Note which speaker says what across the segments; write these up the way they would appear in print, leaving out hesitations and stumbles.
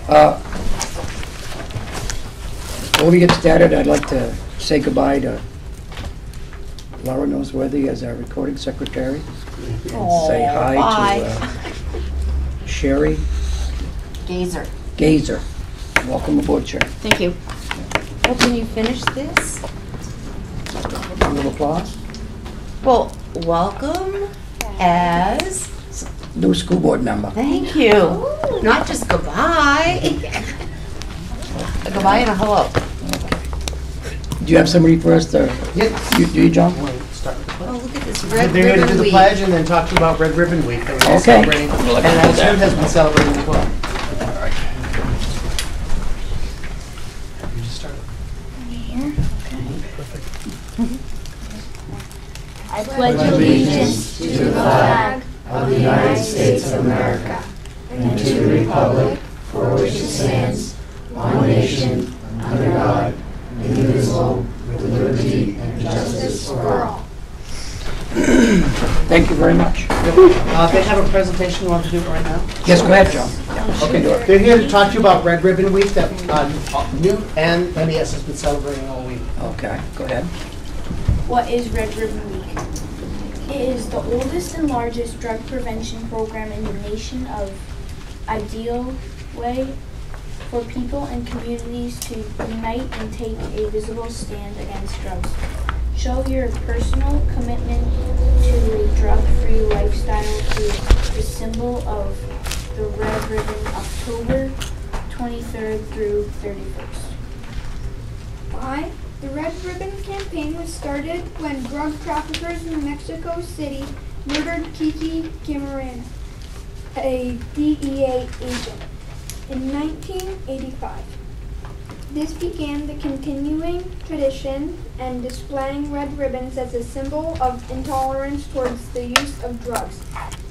Speaker 1: Before we get started, I'd like to say goodbye to Laura Noseworthy as our recording secretary. And say hi to Sherry Gazer. Welcome aboard, Sherry.
Speaker 2: Thank you. Well, can you finish this?
Speaker 1: A little applause.
Speaker 2: Well, welcome as...
Speaker 1: New school board member.
Speaker 2: Thank you. Not just goodbye. A goodbye and a hello.
Speaker 1: Do you have somebody for us to?
Speaker 3: Yes.
Speaker 1: Do you, John?
Speaker 2: Oh, look at this Red
Speaker 3: They're going to do
Speaker 2: Ribbon
Speaker 3: the
Speaker 2: Week.
Speaker 3: pledge and then talk to you about Red Ribbon Week. That we're
Speaker 1: Okay.
Speaker 3: celebrating. And our student has been celebrating as well. All right. You just start.
Speaker 4: I pledge allegiance to the flag of the United States of America and to the republic for which it stands, one nation, under God, indivisible, with liberty and justice for all.
Speaker 1: Thank you very much.
Speaker 3: They have a presentation. You want to do it right now?
Speaker 1: Yes, go ahead, John. Yeah.
Speaker 3: Okay, they're here to talk to you about Red Ribbon Week that Newt and MES has been celebrating all week.
Speaker 1: Okay, go ahead.
Speaker 5: What is Red Ribbon Week? It is the oldest and largest drug prevention program in the nation of ideal way for people and communities to unite and take a visible stand against drugs. Show your personal commitment to a drug-free lifestyle through the symbol of the Red Ribbon, October 23rd through 31st.
Speaker 6: Why? The Red Ribbon campaign was started when drug traffickers in Mexico City murdered Kiki Camarena, a DEA agent, in 1985. This began the continuing tradition and displaying red ribbons as a symbol of intolerance towards the use of drugs.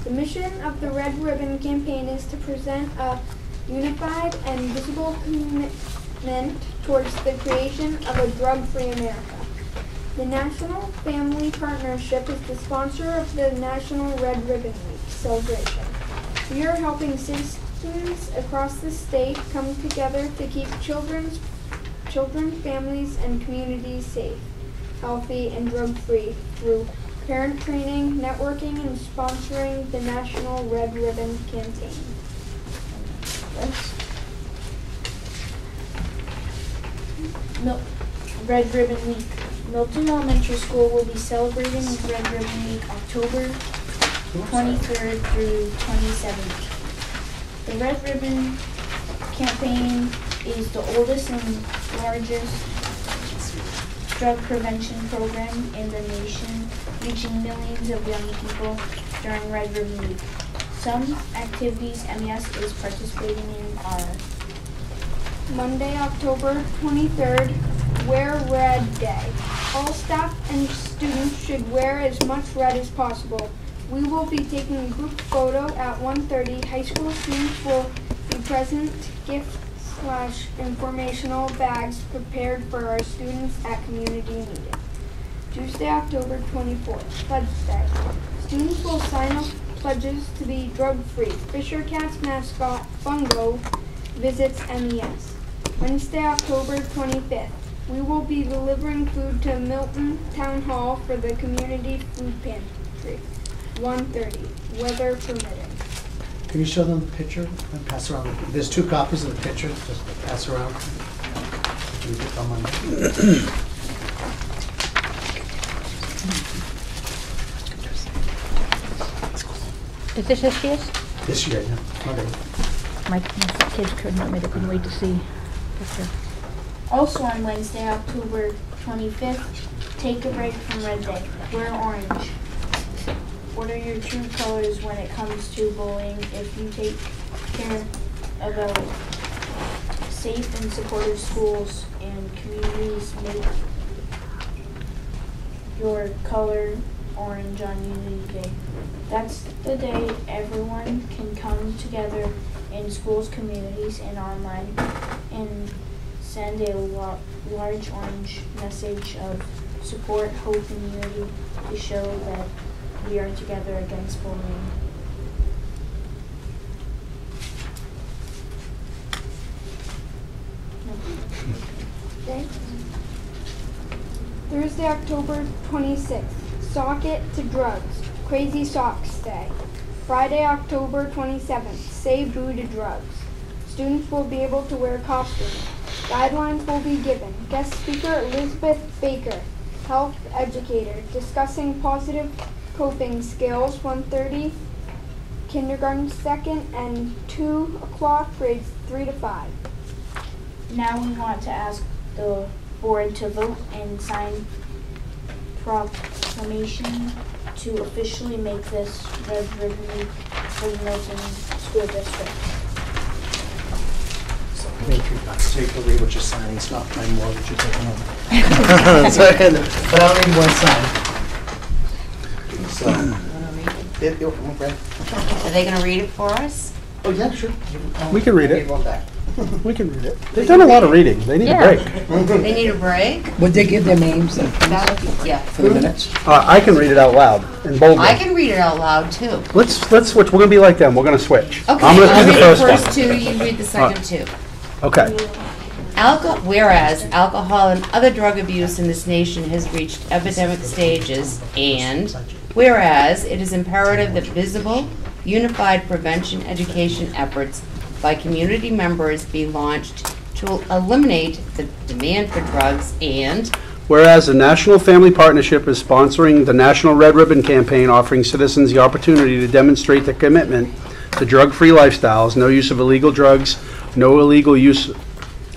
Speaker 6: The mission of the Red Ribbon campaign is to present a unified and visible commitment towards the creation of a drug-free America. The National Family Partnership is the sponsor of the National Red Ribbon Week celebration. We are helping citizens across the state come together to keep children, families, and communities safe, healthy, and drug-free through parent training, networking, and sponsoring the National Red Ribbon campaign.
Speaker 5: Red Ribbon Week. Milton Elementary School will be celebrating Red Ribbon Week October 23rd through 27th. The Red Ribbon campaign is the oldest and largest drug prevention program in the nation, reaching millions of young people during Red Ribbon Week. Some activities MES is participating in are
Speaker 6: Monday, October 23rd, Wear Red Day. All staff and students should wear as much red as possible. We will be taking a group photo at 1:30. High school students will be present. Gift/informational bags prepared for our students at community meeting. Tuesday, October 24th, Pledge Day. Students will sign up pledges to be drug-free. Fisher Cats mascot Bungo visits MES. Wednesday, October 25th. We will be delivering food to Milton Town Hall for the community food pantry. 1:30, weather permitting.
Speaker 3: Can you show them the picture and pass around? There's 2 copies of the picture. Just pass around. Can you get them on?
Speaker 4: Is this year's?
Speaker 3: This year, yeah. Okay.
Speaker 4: My kids couldn't wait to see.
Speaker 5: also on Wednesday, October 25th. Take a break from Red Day. Wear orange. What are your true colors when it comes to bullying? If you take care about safe and supportive schools and communities, make your color orange on Unity Day. That's the day everyone can come together in schools, communities, and online and send a large orange message of support, hope, and unity to show that we are together against bullying.
Speaker 6: Thanks. Thursday, October 26th. Sock It to Drugs. Crazy Socks Day. Friday, October 27th. Say Boo to Drugs. Students will be able to wear costumes. Guidelines will be given. Guest speaker Elizabeth Baker, health educator, discussing positive coping skills, 1:30, kindergarten second, and 2 o'clock, grades 3 to 5.
Speaker 5: Now we want to ask the board to vote and sign proclamation to officially make this Red Ribbon Week for the Milton School District.
Speaker 3: So make you guys take the read what you're signing. It's not my mortgage you're taking over. But I'll read one sign. So,
Speaker 2: Are they gonna read it for us?
Speaker 3: oh yeah, sure.
Speaker 7: We can read it.
Speaker 3: Read one back.
Speaker 7: We can read it. They've done a lot of reading. They need a break.
Speaker 2: They need a break?
Speaker 1: Would they give their names
Speaker 2: Yeah.
Speaker 1: for the minutes?
Speaker 7: I can read it out loud in boldly.
Speaker 2: I can read it out loud too.
Speaker 7: Let's switch. We're gonna be like them. We're gonna switch.
Speaker 2: Okay,
Speaker 7: I'm
Speaker 2: I'll
Speaker 7: gonna do
Speaker 2: read
Speaker 7: the
Speaker 2: the
Speaker 7: first
Speaker 2: first
Speaker 7: one.
Speaker 2: two, you read the second two.
Speaker 7: Okay.
Speaker 2: Whereas alcohol and other drug abuse in this nation has reached epidemic stages, and whereas it is imperative that visible, unified prevention education efforts by community members be launched to eliminate the demand for drugs, and
Speaker 7: Whereas the National Family Partnership is sponsoring the National Red Ribbon Campaign, offering citizens the opportunity to demonstrate their commitment to drug-free lifestyles, no use of illegal drugs, no illegal use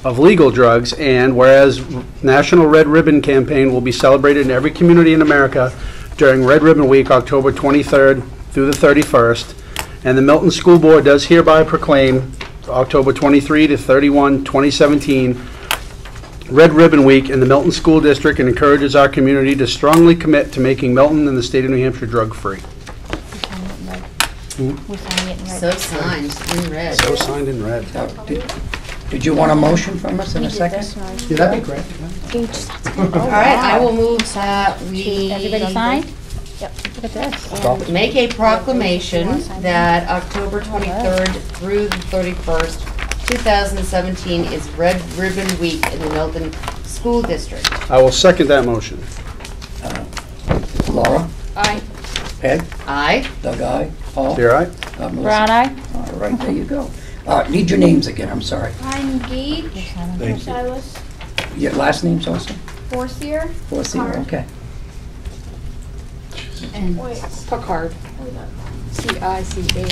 Speaker 7: of legal drugs, and whereas National Red Ribbon Campaign will be celebrated in every community in America during Red Ribbon Week, October 23rd through the 31st, and the Milton School Board does hereby proclaim October 23 to 31, 2017, Red Ribbon Week in the Milton School District, and encourages our community to strongly commit to making Milton and the state of New Hampshire drug-free.
Speaker 4: We're signing it in red.
Speaker 2: so signed in red.
Speaker 7: So signed in red.
Speaker 1: Did you want a motion from us in a second?
Speaker 3: Yeah, that'd be great.
Speaker 2: All right, I will move that we
Speaker 4: Everybody sign? Yep, look at this.
Speaker 2: make a proclamation that October 23rd through the 31st, 2017 is Red Ribbon Week in the Milton School District.
Speaker 7: I will second that motion.
Speaker 1: Laura?
Speaker 4: Aye.
Speaker 1: Ed?
Speaker 2: Aye.
Speaker 1: Doug, aye. Paul?
Speaker 7: Here, aye?
Speaker 1: Melissa?
Speaker 4: Brown eye?
Speaker 1: All right, there you go. Need your names again, I'm sorry.
Speaker 6: I'm Gage, Silas,
Speaker 1: Your last names also?
Speaker 6: Forcier,
Speaker 1: Forcier, okay.
Speaker 6: wait,
Speaker 4: Picard. C-I-C-A.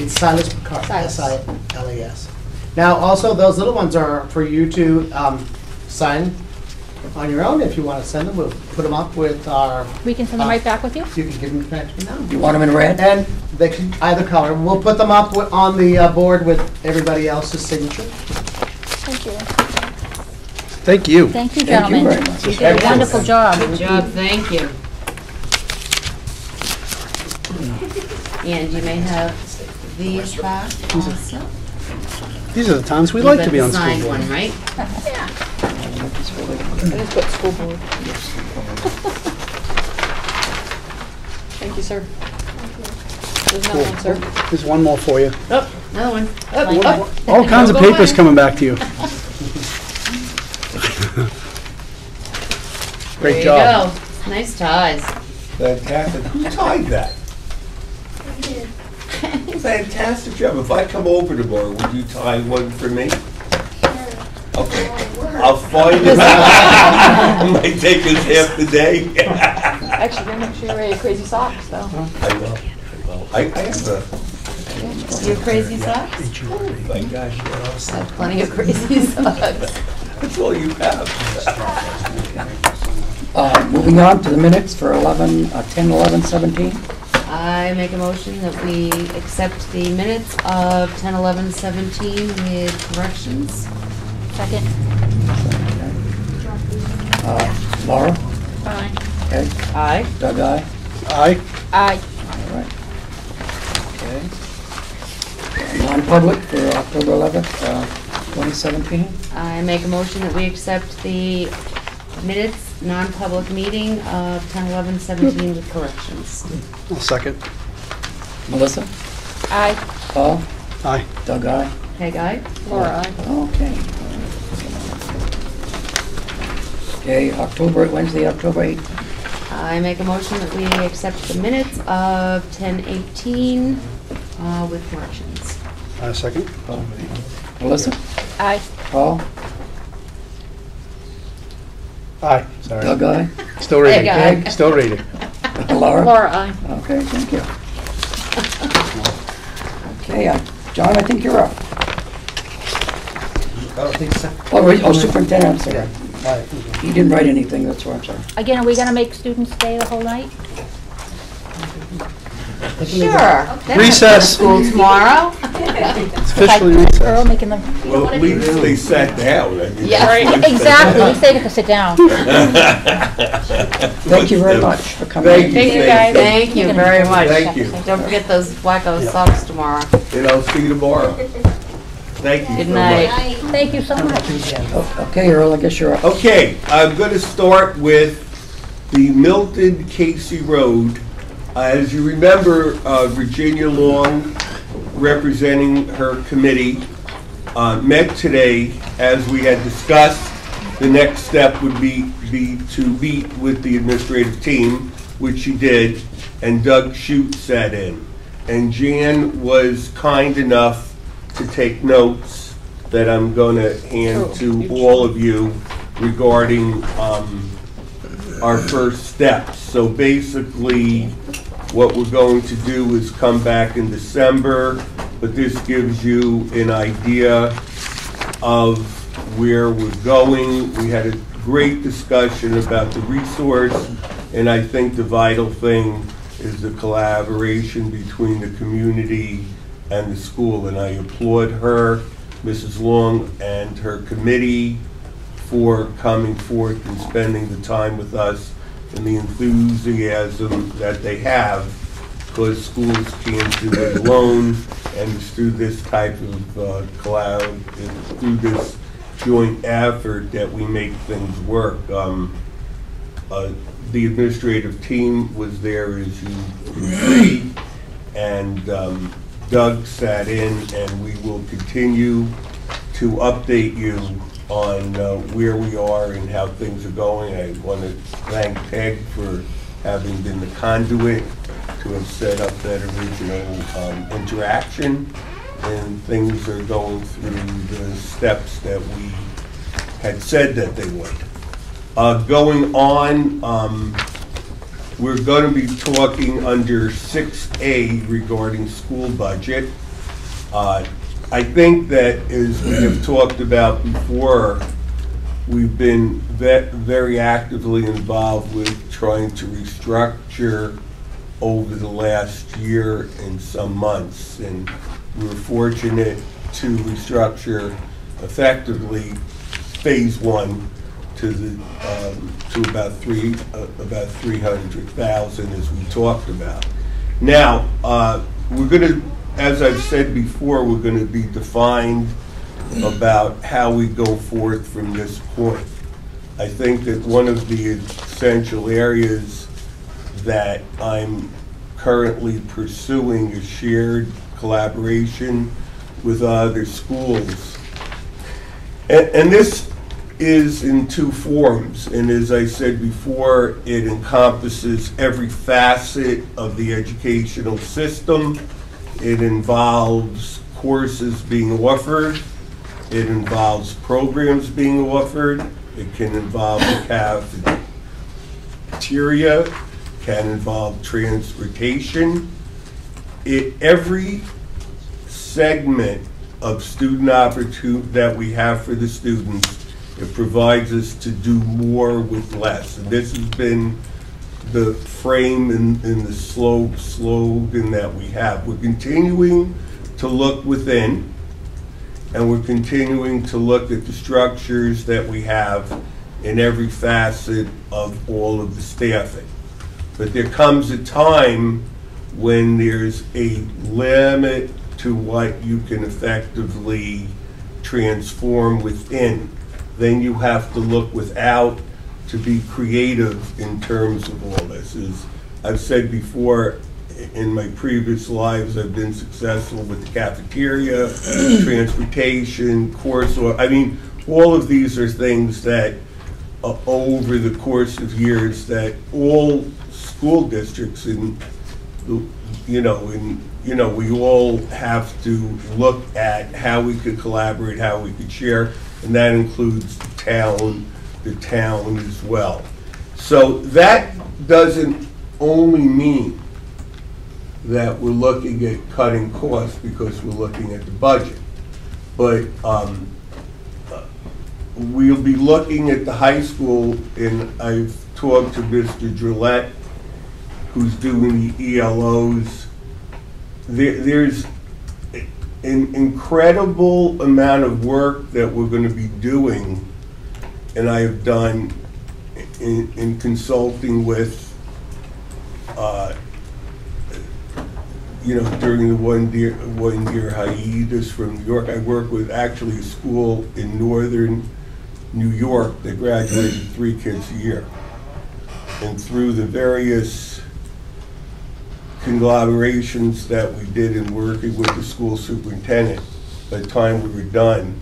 Speaker 3: It's Silas Picard,
Speaker 4: Silas.
Speaker 3: S-I-L-A-S. Now, also, those little ones are for you to sign on your own. If you want to send them, we'll put them up with our,
Speaker 4: We can send them right back with you?
Speaker 3: you can give them back to me now.
Speaker 1: You want them in red?
Speaker 3: And they can either color. We'll put them up on the board with everybody else's signature.
Speaker 4: Thank you.
Speaker 7: Thank you.
Speaker 4: Thank you,
Speaker 1: Thank you
Speaker 4: gentlemen.
Speaker 1: very much.
Speaker 4: You did a wonderful job.
Speaker 2: Good job, thank you. And you may have these back also.
Speaker 7: These are the times we like to be on school
Speaker 2: Signed
Speaker 7: board.
Speaker 2: one, right?
Speaker 4: I just put school board. Thank you, sir. There's another one, sir.
Speaker 7: There's one more for you.
Speaker 2: Another one.
Speaker 7: All kinds of
Speaker 2: Don't go
Speaker 7: papers
Speaker 2: away.
Speaker 7: coming back to you.
Speaker 2: There
Speaker 7: Great
Speaker 2: you
Speaker 7: job.
Speaker 2: go. Nice ties.
Speaker 8: Fantastic. Who tied that? Fantastic job. If I come over tomorrow, would you tie one for me? Okay. I'll find it. It might take us half the day.
Speaker 4: Actually, we're make sure you wear your crazy socks, though.
Speaker 8: I will. I have a,
Speaker 2: You have crazy socks?
Speaker 8: my gosh,
Speaker 2: I have plenty of crazy socks.
Speaker 8: that's all you have.
Speaker 1: Moving on to the minutes for 10, 11, 17.
Speaker 2: I make a motion that we accept the minutes of 10, 11, 17 with corrections.
Speaker 4: Second.
Speaker 1: Laura?
Speaker 4: Aye.
Speaker 1: Ed?
Speaker 2: Aye.
Speaker 1: Doug, aye.
Speaker 7: Aye.
Speaker 4: Aye.
Speaker 1: All right. Okay. Non-public for October 11th, 2017.
Speaker 2: I make a motion that we accept the minutes, non-public meeting of 10, 11, 17 with corrections.
Speaker 7: I'll second.
Speaker 1: Melissa?
Speaker 4: Aye.
Speaker 1: Paul?
Speaker 7: Aye.
Speaker 1: Doug, aye.
Speaker 2: Peg, aye.
Speaker 4: Laura, aye.
Speaker 1: Okay. Okay, Wednesday, October 8th.
Speaker 2: I make a motion that we accept the minutes of 10:18 with corrections.
Speaker 7: Second.
Speaker 1: Melissa?
Speaker 4: Aye.
Speaker 1: Paul?
Speaker 7: Aye, sorry.
Speaker 1: Doug, aye?
Speaker 7: Still reading.
Speaker 2: Peg, aye.
Speaker 7: Still reading.
Speaker 1: Laura?
Speaker 4: Laura, aye.
Speaker 1: Okay, thank you. Okay, John, I think you're up.
Speaker 3: I don't think so.
Speaker 1: Oh, superintendent, I'm sorry.
Speaker 3: All right.
Speaker 1: He didn't write anything, that's why I'm sorry.
Speaker 4: Again, are we gonna make students stay the whole night?
Speaker 2: Sure.
Speaker 7: Recess.
Speaker 2: School tomorrow.
Speaker 7: It's officially
Speaker 4: Earl
Speaker 7: recessed.
Speaker 4: making them.
Speaker 8: Well, at least they sat down. I mean,
Speaker 2: Yeah.
Speaker 8: that's what
Speaker 4: Exactly, at least they get to sit down.
Speaker 1: Thank you very much for coming.
Speaker 8: Thank you.
Speaker 2: Thank you, guys. Thank you very much.
Speaker 8: Thank you.
Speaker 2: Don't forget those wacko socks tomorrow.
Speaker 8: And I'll see you tomorrow. Thank you
Speaker 2: Good
Speaker 8: so
Speaker 2: night.
Speaker 8: much.
Speaker 4: Thank you so much.
Speaker 1: Okay, Earl, I guess you're up.
Speaker 8: Okay, I'm going to start with the Milton Casey Road. As you remember, Virginia Long, representing her committee, met today. As we had discussed, the next step would be to meet with the administrative team, which she did, and Doug Shute sat in. And Jan was kind enough to take notes that I'm going to hand to all of you regarding our first steps. So basically, what we're going to do is come back in December, but this gives you an idea of where we're going. We had a great discussion about the resource, and I think the vital thing is the collaboration between the community and the school, and I applaud her, Mrs. Long, and her committee for coming forth and spending the time with us and the enthusiasm that they have, because schools can't do it alone, and it's through this type of through this joint effort that we make things work. The administrative team was there, as you can see, and Doug sat in, and we will continue to update you on where we are and how things are going. I want to thank Peg for having been the conduit to have set up that original interaction, and things are going through the steps that we had said that they would. Going on, we're going to be talking under 6A regarding school budget. I think that, as we have talked about before, we've been very actively involved with trying to restructure over the last year and some months, and we were fortunate to restructure effectively phase one to about 300,000, as we talked about. Now we're going to, as I've said before, we're going to be defined about how we go forth from this point. I think that one of the essential areas that I'm currently pursuing is shared collaboration with other schools. And this is in two forms, and as I said before, it encompasses every facet of the educational system. It involves courses being offered. It involves programs being offered. It can involve the cafeteria, can involve transportation. Every segment of student opportunity that we have for the students, it provides us to do more with less. And this has been the frame and the slogan that we have. We're continuing to look within, and we're continuing to look at the structures that we have in every facet of all of the staffing. But there comes a time when there's a limit to what you can effectively transform within. Then you have to look without to be creative in terms of all this. As I've said before, in my previous lives, I've been successful with the cafeteria, transportation, all of these are things that over the course of years that all school districts we all have to look at how we could collaborate, how we could share, and that includes the town as well. So that doesn't only mean that we're looking at cutting costs because we're looking at the budget, but we'll be looking at the high school, and I've talked to Mr. Gillette, who's doing the ELOs. There's an incredible amount of work that we're going to be doing, and I have done in consulting with, during the one-year hiatus from New York. I work with actually a school in northern New York that graduated 3 kids a year. And through the various conglomerations that we did in working with the school superintendent, by the time we were done,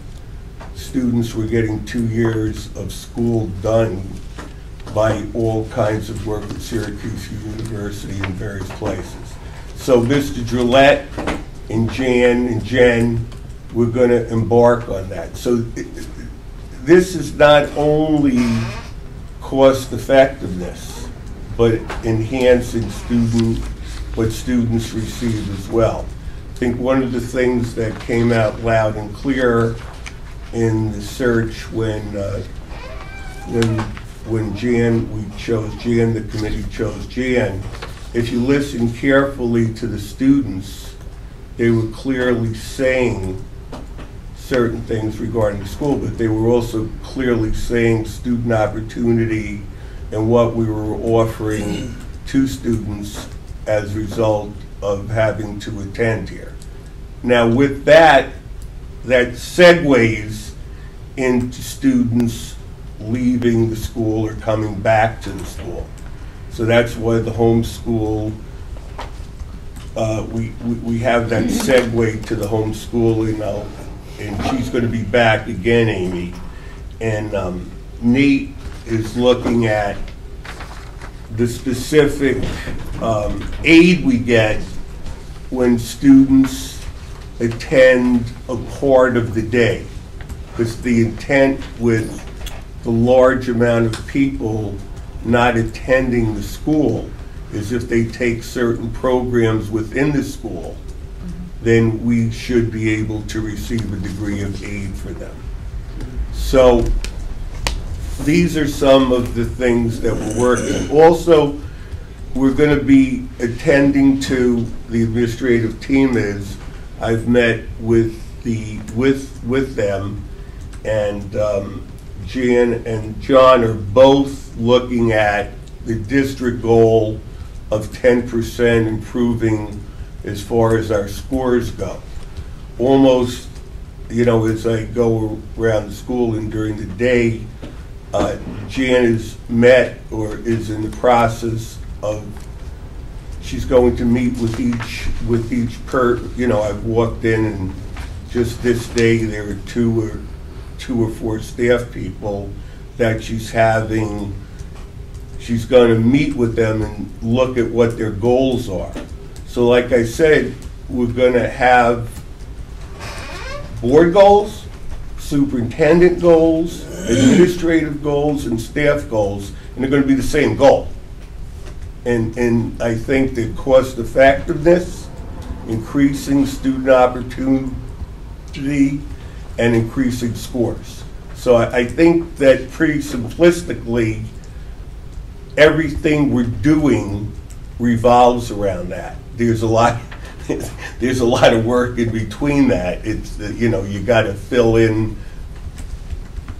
Speaker 8: students were getting 2 years of school done by all kinds of work at Syracuse University in various places. So Mr. Gillette and Jan and Jen, we're going to embark on that. So this is not only cost effectiveness, but enhancing what students receive as well. I think one of the things that came out loud and clear in the search when the committee chose Jan, if you listen carefully to the students, they were clearly saying certain things regarding the school, but they were also clearly saying student opportunity and what we were offering to students as a result of having to attend here. Now with that segues into students leaving the school or coming back to the school. So that's why the homeschool, we have that segue to the homeschooling, and she's going to be back again, Amy. And Nate is looking at the specific aid we get when students attend a part of the day. Because the intent with the large amount of people not attending the school is if they take certain programs within the school, then we should be able to receive a degree of aid for them. So these are some of the things that we're working. Also, we're going to be attending to, the administrative team is, I've met with them, and Jan and John are both looking at the district goal of 10% improving as far as our scores go. Almost, as I go around the school and during the day, Jan has met or is in the process of, she's going to meet with each I've walked in, and just this day there are two or four staff people that she's going to meet with them and look at what their goals are. So like I said, we're going to have board goals, superintendent goals, administrative goals, and staff goals, and they're going to be the same goal. And I think that cost effectiveness, increasing student opportunity, and increasing scores. So I think that pretty simplistically, everything we're doing revolves around that. There's a lot of work in between that. It's you got to fill in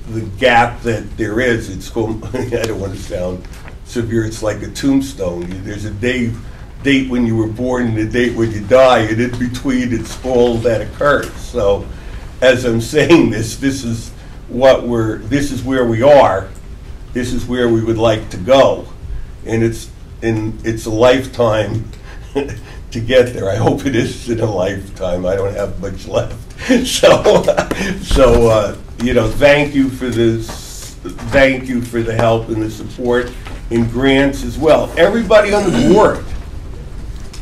Speaker 8: the gap that there is. It's called, I don't want to sound severe, it's like a tombstone. There's a date when you were born and a date when you die, and in between it's all that occurs. So as I'm saying this is where we are, this is where we would like to go, and it's a lifetime to get there. I hope it is in a lifetime. I don't have much left. So thank you for this thank you for the help and the support in grants as well. Everybody on the board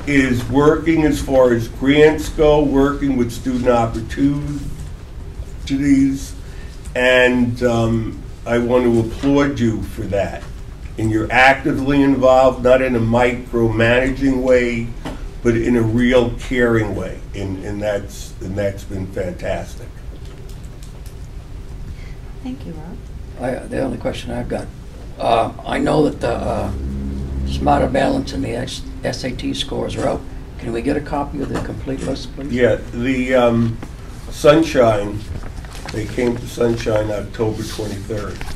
Speaker 8: is working as far as grants go, working with student opportunities, and I want to applaud you for that. And you're actively involved, not in a micromanaging way, but in a real caring way, and that's been fantastic.
Speaker 2: Thank you, Rob.
Speaker 1: The only question I've got, I know that the Smarter Balance and the SAT scores are out. Can we get a copy of the complete list, please?
Speaker 8: Yeah, the Sunshine, they came to Sunshine October 23rd.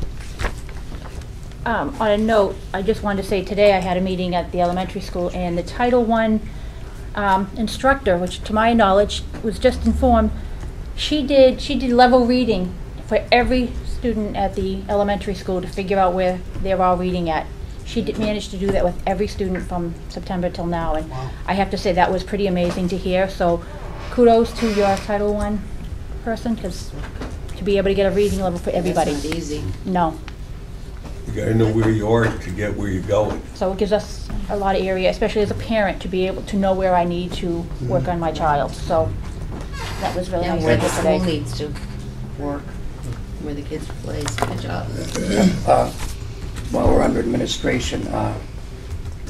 Speaker 9: On a note, I just wanted to say today I had a meeting at the elementary school, and the Title I instructor, which to my knowledge was just informed, she did level reading for every student at the elementary school to figure out where they're all reading at. She did manage to do that with every student from September till now, and I have to say that was pretty amazing to hear. So kudos to your Title I person, because to be able to get a reading level for everybody.
Speaker 2: That's not easy.
Speaker 9: No.
Speaker 8: You gotta know where you are to get where you're going.
Speaker 9: So it gives us a lot of area, especially as a parent, to be able to know where I need to work on my child. So that was really
Speaker 2: Yeah,
Speaker 9: nice
Speaker 2: where
Speaker 9: to
Speaker 2: the
Speaker 9: hear
Speaker 2: school
Speaker 9: today.
Speaker 2: needs to work, where the kids play. Good job.
Speaker 1: While we're under administration,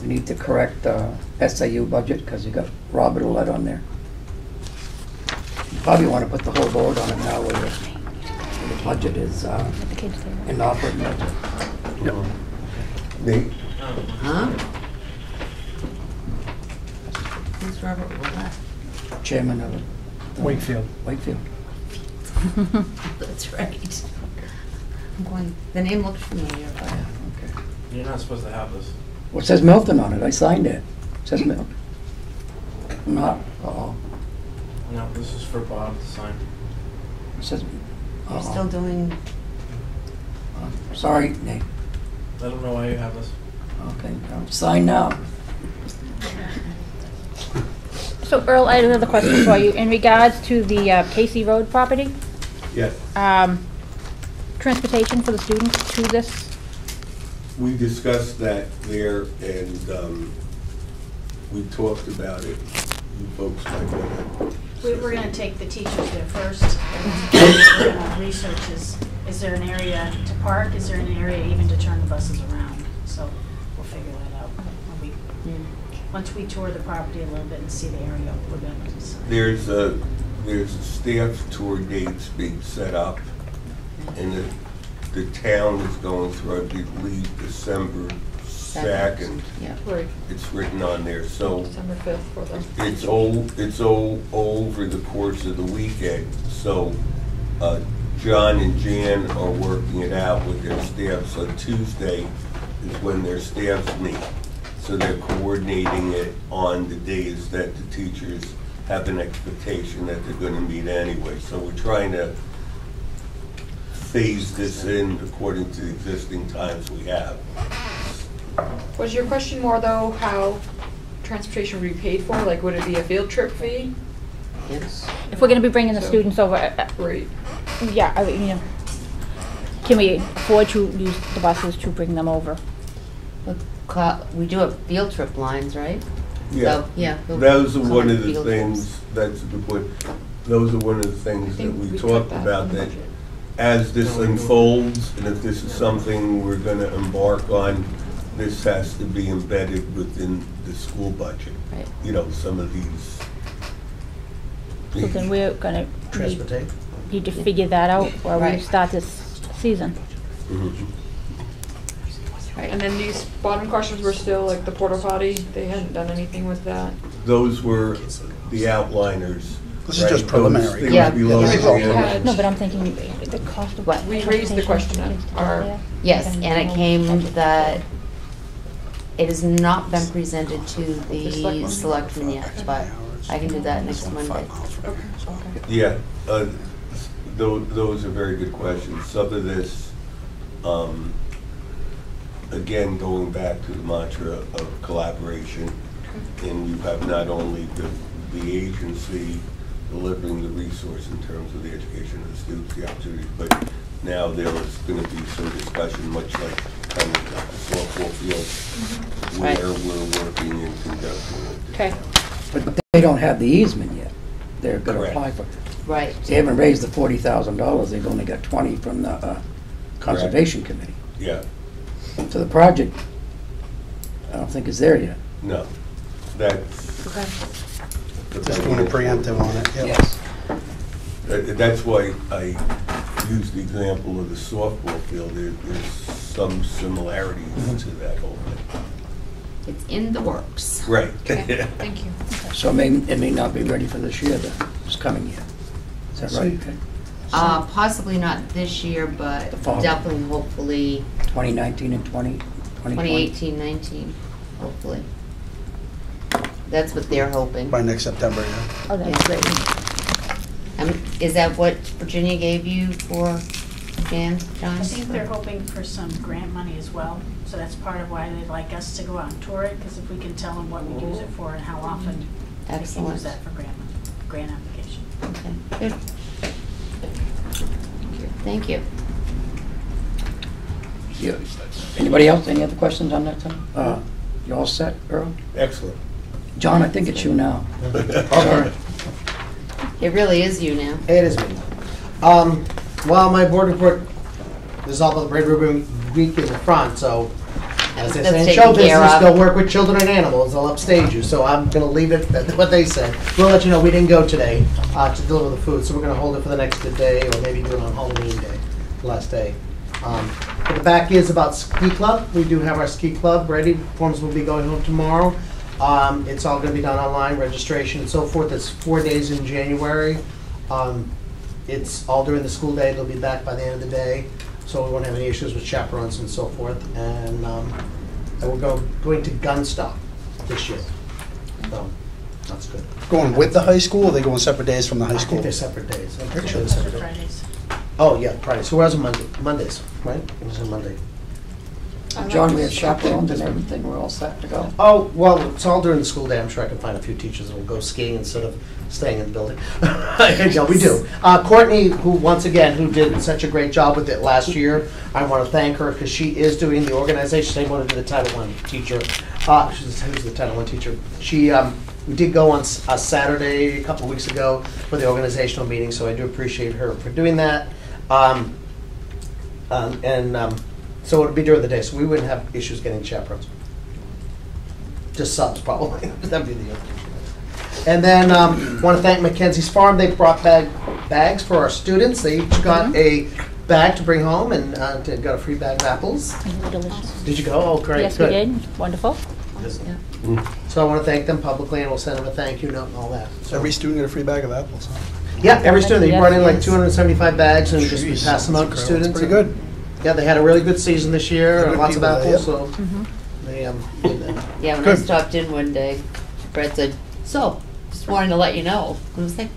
Speaker 1: we need to correct the SAU budget, because you got Robert Ouellette on there. You probably want to put the whole board on it now, where the budget is
Speaker 9: The kids there.
Speaker 1: in operating budget.
Speaker 8: Nate?
Speaker 2: Huh? Who's Robert Ouellette?
Speaker 1: Chairman of
Speaker 7: Wakefield.
Speaker 1: Wakefield.
Speaker 2: That's right. I'm going, the name looks familiar, but.
Speaker 1: Okay.
Speaker 10: You're not supposed to have this.
Speaker 1: Well, it says Milton on it. I signed it. It says Milton. Not, uh-oh.
Speaker 10: No, this is for Bob to sign.
Speaker 1: It says,
Speaker 2: You're still doing,
Speaker 1: sorry, Nate.
Speaker 10: Let them know why you have this.
Speaker 1: Okay, sign now.
Speaker 9: So Earl, I have another question for you. In regards to the Casey Road property,
Speaker 8: Yes.
Speaker 9: transportation for the students to this,
Speaker 8: We discussed that there, and we talked about it. You folks might want
Speaker 11: We're going to take the teachers there first, and we're going to research is there an area to park? Is there an area even to turn the buses around? So we'll figure that out when once we tour the property a little bit and see the area, we're going to decide.
Speaker 8: There's a staff tour dates being set up, and the town is going through, I believe, December 2nd.
Speaker 2: yeah.
Speaker 12: Right,
Speaker 8: It's written on there, so
Speaker 12: December 5th for them.
Speaker 8: it's over the course of the weekend. So John and Jan are working it out with their staffs. On Tuesday is when their staffs meet. So they're coordinating it on the days that the teachers have an expectation that they're going to meet anyway. So we're trying to phase this in according to the existing times we have.
Speaker 12: Was your question more though, how transportation would be paid for? Like, would it be a field trip fee?
Speaker 2: Yes.
Speaker 9: if we're going to be bringing the
Speaker 12: So-
Speaker 9: students over,
Speaker 12: Right.
Speaker 9: yeah, I mean, can we afford to use the buses to bring them over?
Speaker 2: We do have field trip lines, right?
Speaker 8: Yeah,
Speaker 2: So, yeah. we'll
Speaker 8: those are
Speaker 2: come
Speaker 8: one
Speaker 2: on
Speaker 8: of the
Speaker 2: field
Speaker 8: things,
Speaker 2: trips.
Speaker 8: that's a good point. Those are one of the things that we talked about, that as this unfolds, and if this is something we're gonna embark on, this has to be embedded within the school budget.
Speaker 2: Right.
Speaker 8: You know, some of these.
Speaker 9: So then we're going to
Speaker 3: Transportation.
Speaker 9: need to figure that out while we
Speaker 2: Right.
Speaker 9: start this season.
Speaker 8: Mhm.
Speaker 2: Right.
Speaker 12: And then these bottom questions were still like the porta potty, they hadn't done anything with that.
Speaker 8: Those were the outliners.
Speaker 7: This is
Speaker 8: right?
Speaker 7: just preliminary.
Speaker 8: Those
Speaker 2: Yeah.
Speaker 8: things below
Speaker 12: Right, but we
Speaker 8: the
Speaker 12: had-
Speaker 9: No, but I'm thinking the cost of.
Speaker 2: What?
Speaker 12: We raised the question at our-
Speaker 2: Yes, and it came that it has not been presented to the
Speaker 12: selectmen?
Speaker 2: selectmen yet, but I can do that next Monday.
Speaker 8: Yeah, those are very good questions. Some of this, again, going back to the mantra of collaboration, and you have not only the agency delivering the resource in terms of the education of the students, the opportunities, but now there is going to be some discussion, much like kind of the softball field,
Speaker 2: Right.
Speaker 8: where we're working in conjunction with.
Speaker 9: Okay.
Speaker 1: But they don't have the easement yet. They're gonna
Speaker 8: Correct.
Speaker 1: apply for it.
Speaker 2: Right.
Speaker 1: They haven't raised the $40,000, they've only got 20 from the Conservation Committee.
Speaker 8: Yeah,
Speaker 1: So the project, I don't think is there yet.
Speaker 8: no, that's.
Speaker 9: Okay.
Speaker 7: Just doing a preemptive on it. Yep.
Speaker 1: Yes.
Speaker 8: That's why I used the example of the softball field. There's some similarities to that whole thing.
Speaker 2: It's in the works.
Speaker 8: Right.
Speaker 12: Okay, thank you.
Speaker 1: So it may not be ready for this year, this coming year. Is that right? Okay.
Speaker 2: Possibly not this year, but
Speaker 1: The following.
Speaker 2: definitely, hopefully,
Speaker 1: 2019 and 2020?
Speaker 2: 2018, 19, hopefully. That's what they're hoping.
Speaker 7: By next September, yeah.
Speaker 9: Oh, that's great.
Speaker 2: Is that what Virginia gave you for John?
Speaker 11: I think they're hoping for some grant money as well, so that's part of why they'd like us to go out and tour it, because if we can tell them what we use it for and how often, they can
Speaker 2: Excellent.
Speaker 11: use that for grant application.
Speaker 2: Okay, good. Thank you.
Speaker 1: Anybody else, any other questions on that, Tom? You all set, Earl?
Speaker 8: Excellent.
Speaker 1: John, I think it's you now.
Speaker 3: Sorry.
Speaker 2: It really is you now.
Speaker 3: It is me. Well, my board report is all about the Red Ribbon Week in the front, so as they
Speaker 2: That's
Speaker 3: say in
Speaker 2: taken
Speaker 3: show
Speaker 2: care
Speaker 3: business,
Speaker 2: of.
Speaker 3: they'll work with children and animals, they'll upstage you, so I'm gonna leave it at what they said. We'll let you know, we didn't go today to deliver the food, so we're gonna hold it for the next good day, or maybe do it on Halloween day, the last day. But the back is about ski club. We do have our ski club ready. Forms will be going home tomorrow. It's all gonna be done online, registration and so forth. It's 4 days in January. It's all during the school day. They'll be back by the end of the day, so we won't have any issues with chaperones and so forth. And we're going to Gunstock this year. So that's good.
Speaker 7: Going with the high school, or are they going separate days from the high
Speaker 3: I
Speaker 7: school?
Speaker 3: think they're separate days. I'm pretty sure they're
Speaker 11: Those are
Speaker 3: separate days.
Speaker 11: Fridays.
Speaker 3: Oh, yeah, Fridays. So it was Mondays, right? It was on Monday.
Speaker 1: John, we have chaperones and everything, we're all set to go.
Speaker 3: Oh, well, it's all during the school day. I'm sure I can find a few teachers that will go skiing instead of staying in the building. No, we do. Courtney, who, once again, who did such a great job with it last year, I want to thank her because she is doing the organization. They wanted to be the Title I teacher. Who's the Title I teacher? We did go on a Saturday a couple of weeks ago for the organizational meeting, so I do appreciate her for doing that. So it would be during the day, so we wouldn't have issues getting chaperones. Just subs, probably. That'd be the other issue. And then, want to thank Mackenzie's Farm. They brought bags for our students. They each got a bag to bring home and got a free bag of apples.
Speaker 9: And they're delicious.
Speaker 3: Did you go? Oh, great.
Speaker 9: Yes, we
Speaker 3: good.
Speaker 9: did. Wonderful.
Speaker 3: So I want to thank them publicly, and we'll send them a thank you note and all that. So,
Speaker 7: Every student get a free bag of apples, huh?
Speaker 3: yeah, every student. They
Speaker 9: Yes,
Speaker 3: brought in like
Speaker 9: yes.
Speaker 3: 275 bags, and just we
Speaker 7: Jeez,
Speaker 3: passed them out to
Speaker 7: that's
Speaker 3: students.
Speaker 7: pretty good.
Speaker 3: Yeah, they had a really good season this year,
Speaker 7: Good
Speaker 3: lots of
Speaker 7: people there,
Speaker 3: apples, so
Speaker 9: Mhm.
Speaker 3: they did that.
Speaker 2: Yeah, when I
Speaker 7: Good.
Speaker 2: stopped in one day, Brett said, "So, just wanted to let you know." I was like,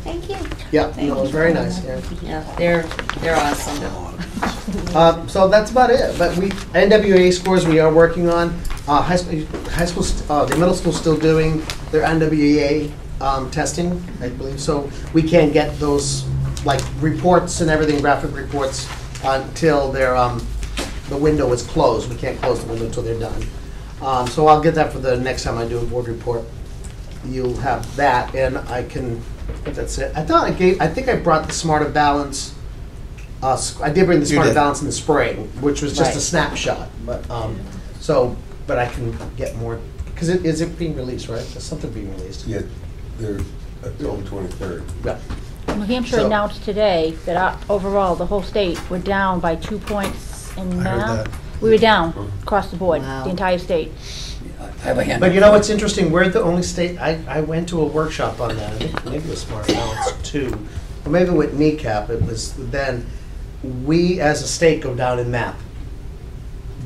Speaker 2: "Thank you."
Speaker 3: Yeah,
Speaker 2: Thank
Speaker 3: no, it was
Speaker 2: you.
Speaker 3: very nice, yeah.
Speaker 2: Yeah, they're awesome.
Speaker 3: So that's about it. But NWA scores we are working on. High school, the middle school's still doing their NWA testing, I believe. So we can't get those like reports and everything, graphic reports, until the window is closed. We can't close the window until they're done. So I'll get that for the next time I do a board report. You'll have that, and I can. I think that's it. I think I brought the Smarter Balance. I did bring the
Speaker 7: You
Speaker 3: Smarter
Speaker 7: did.
Speaker 3: Balance in the spring, which was just
Speaker 2: Right.
Speaker 3: a snapshot. But but I can get more because is it being released, right? There's something being released.
Speaker 8: Yeah, they're until the 23rd.
Speaker 3: Yeah.
Speaker 9: New Hampshire
Speaker 3: So-
Speaker 9: announced today that overall, the whole state, we're down by 2 points, and
Speaker 7: I heard
Speaker 9: now
Speaker 7: that.
Speaker 9: we were down across the board,
Speaker 2: Wow.
Speaker 9: the entire state.
Speaker 1: I have a hand.
Speaker 3: But you know what's interesting? We're the only state. I went to a workshop on that. I think maybe it was Smart Balance too, or maybe with Kneecap. It was then. We as a state go down in map,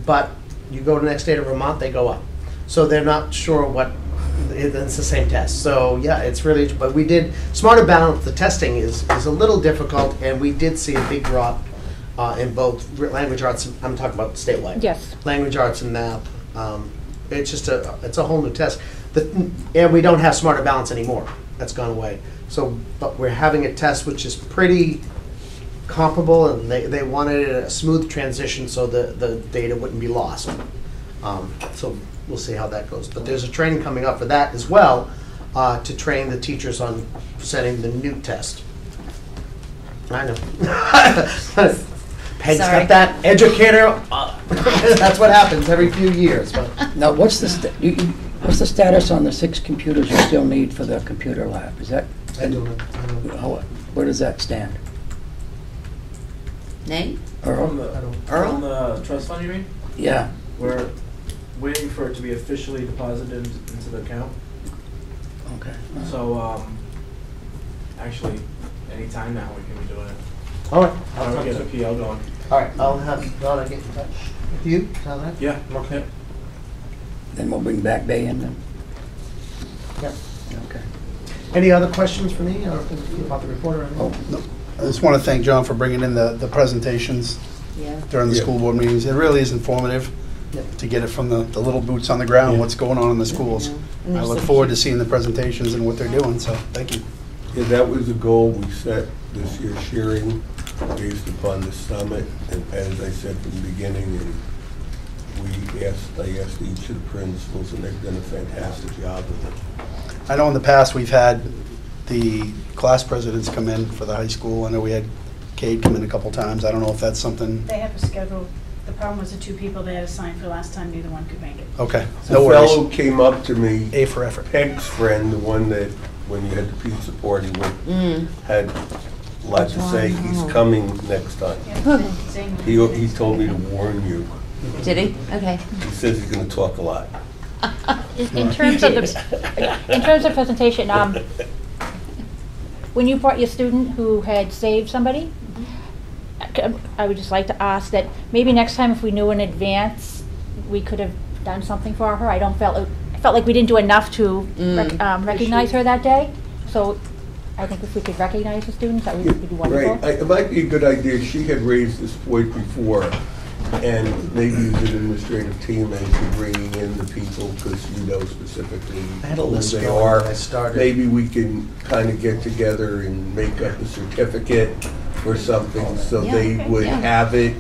Speaker 3: but you go to the next state of Vermont, they go up. So they're not sure what. It's the same test. So yeah, it's really. But we did Smarter Balance. The testing is a little difficult, and we did see a big drop in both language arts. I'm talking about statewide.
Speaker 9: Yes.
Speaker 3: Language arts and math. It's just it's a whole new test. And we don't have Smarter Balance anymore. That's gone away. So, but we're having a test which is pretty comparable, and they wanted a smooth transition so the data wouldn't be lost. So we'll see how that goes. But there's a training coming up for that as well, to train the teachers on setting the new test. I know. Peg's
Speaker 2: Sorry.
Speaker 3: got that educator. That's what happens every few years. But
Speaker 1: Now, what's the status on the 6 computers you still need for the computer lab? Is that,
Speaker 3: I don't know.
Speaker 1: where does that stand?
Speaker 2: Nate?
Speaker 1: Earl?
Speaker 10: From the,
Speaker 2: Earl?
Speaker 10: from the trust fund, you mean?
Speaker 1: Yeah,
Speaker 10: We're waiting for it to be officially deposited into the account.
Speaker 1: okay.
Speaker 10: So, actually, anytime now we can be doing it.
Speaker 3: All right.
Speaker 10: I'll
Speaker 3: talk
Speaker 10: get
Speaker 3: to-
Speaker 10: a PO going.
Speaker 3: All right. I'll have Donna get in touch with you. Sound that?
Speaker 10: Yeah.
Speaker 3: Okay.
Speaker 1: Then we'll bring Back Bay in then?
Speaker 3: Yep.
Speaker 1: Okay.
Speaker 3: Any other questions for me or about the report or anything?
Speaker 1: Oh,
Speaker 7: No, I just want to thank John for bringing in the presentations
Speaker 2: Yeah.
Speaker 7: during the
Speaker 8: Yeah.
Speaker 7: school board meetings. It really is informative
Speaker 3: Yep.
Speaker 7: to get it from the little boots on the ground,
Speaker 8: Yeah.
Speaker 7: what's going on in the schools.
Speaker 2: And
Speaker 7: I
Speaker 2: there's
Speaker 7: look
Speaker 2: some-
Speaker 7: forward to seeing the presentations and what they're doing, so thank you.
Speaker 8: Yeah, that was a goal we set this year, sharing based upon the summit. And as I said from the beginning, and I asked each of the principals, and they've done a fantastic job with it.
Speaker 7: I know in the past, we've had the class presidents come in for the high school. I know we had Cade come in a couple times. I don't know if that's something,
Speaker 11: They have a schedule. The problem was the 2 people they had assigned for last time, neither one could make it.
Speaker 7: okay,
Speaker 8: The
Speaker 7: no
Speaker 8: fellow
Speaker 7: worries.
Speaker 8: came up to me,
Speaker 7: A for effort.
Speaker 8: Peg's friend, the one that, when you had the pizza party with,
Speaker 2: Mm.
Speaker 8: had a lot to say. He's coming next time.
Speaker 11: Yeah, Zane-
Speaker 8: He told me to warn you.
Speaker 2: Did he? Okay.
Speaker 8: He says he's gonna talk a lot.
Speaker 9: In terms of the presentation, when you brought your student who had saved somebody, I would just like to ask that maybe next time if we knew in advance, we could have done something for her. I felt like we didn't do enough to recognize her that day. So I think if we could recognize the students, that would be wonderful.
Speaker 8: Right, it might be a good idea. She had raised this point before, and maybe as an administrative team, as you're bringing in the people, because you know specifically
Speaker 3: I had a
Speaker 8: who
Speaker 3: list
Speaker 8: they
Speaker 3: going
Speaker 8: are.
Speaker 3: when I started.
Speaker 8: Maybe we can kind of get together and make up a certificate or something, so
Speaker 2: Yeah,
Speaker 8: they
Speaker 2: okay,
Speaker 8: would
Speaker 2: yeah.
Speaker 8: have it,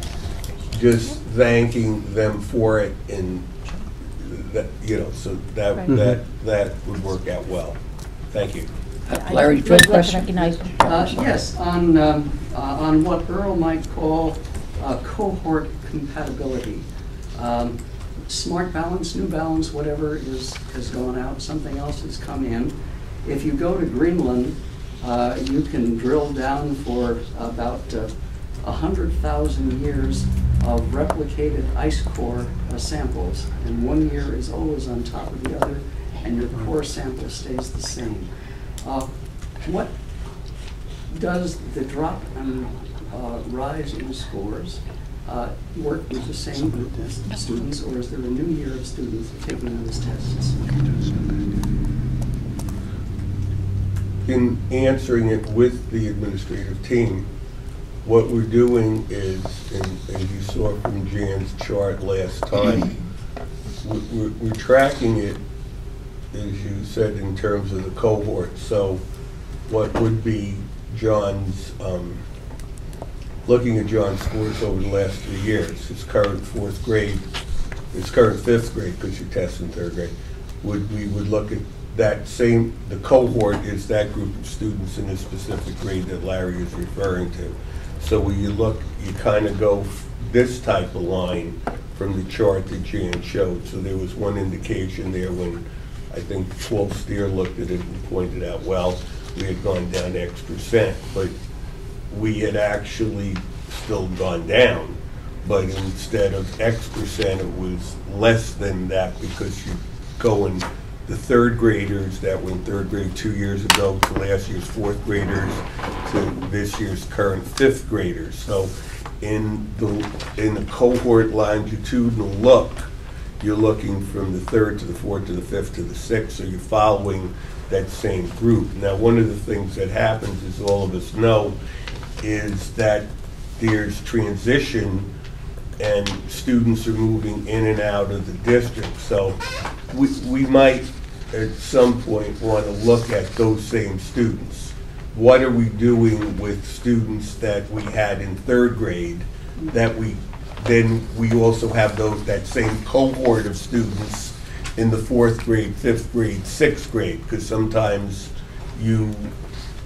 Speaker 8: just thanking them for it, and that, so
Speaker 9: Right.
Speaker 8: that would work out well. Thank you.
Speaker 1: Larry, do you have a
Speaker 9: I'd like to
Speaker 1: question?
Speaker 9: recognize them.
Speaker 13: Yes, on what Earl might call cohort compatibility. Smart Balance, New Balance, whatever has gone out, something else has come in. If you go to Greenland, you can drill down for about 100,000 years of replicated ice core samples, and one year is always on top of the other, and your core sample stays the same. What does the drop and rise in scores work with the same group of students, or is there a new year of students taking those tests?
Speaker 8: In answering it with the administrative team, what we're doing is, and as you saw from Jan's chart last time, we're tracking it, as you said, in terms of the cohort. So what would be John's, looking at John's scores over the last 3 years, his current 4th grade, his current 5th grade, because you test in 3rd grade, we would look at that same, the cohort is that group of students in a specific grade that Larry is referring to. So when you look, you kind of go this type of line from the chart that Jan showed. So there was one indication there when I think Paul Steer looked at it and pointed out, well, we had gone down X%, but we had actually still gone down. But instead of X%, it was less than that, because you're going the 3rd graders that were in 3rd grade 2 years ago to last year's 4th graders to this year's current 5th graders. So in the cohort longitudinal look, you're looking from the 3rd to the 4th to the 5th to the 6th, so you're following that same group. Now, one of the things that happens, as all of us know, is that there's transition and students are moving in and out of the district. So we might at some point want to look at those same students what are we doing with students that we had in third grade that we also have that same cohort of students in the fourth grade, fifth grade, sixth grade, because sometimes you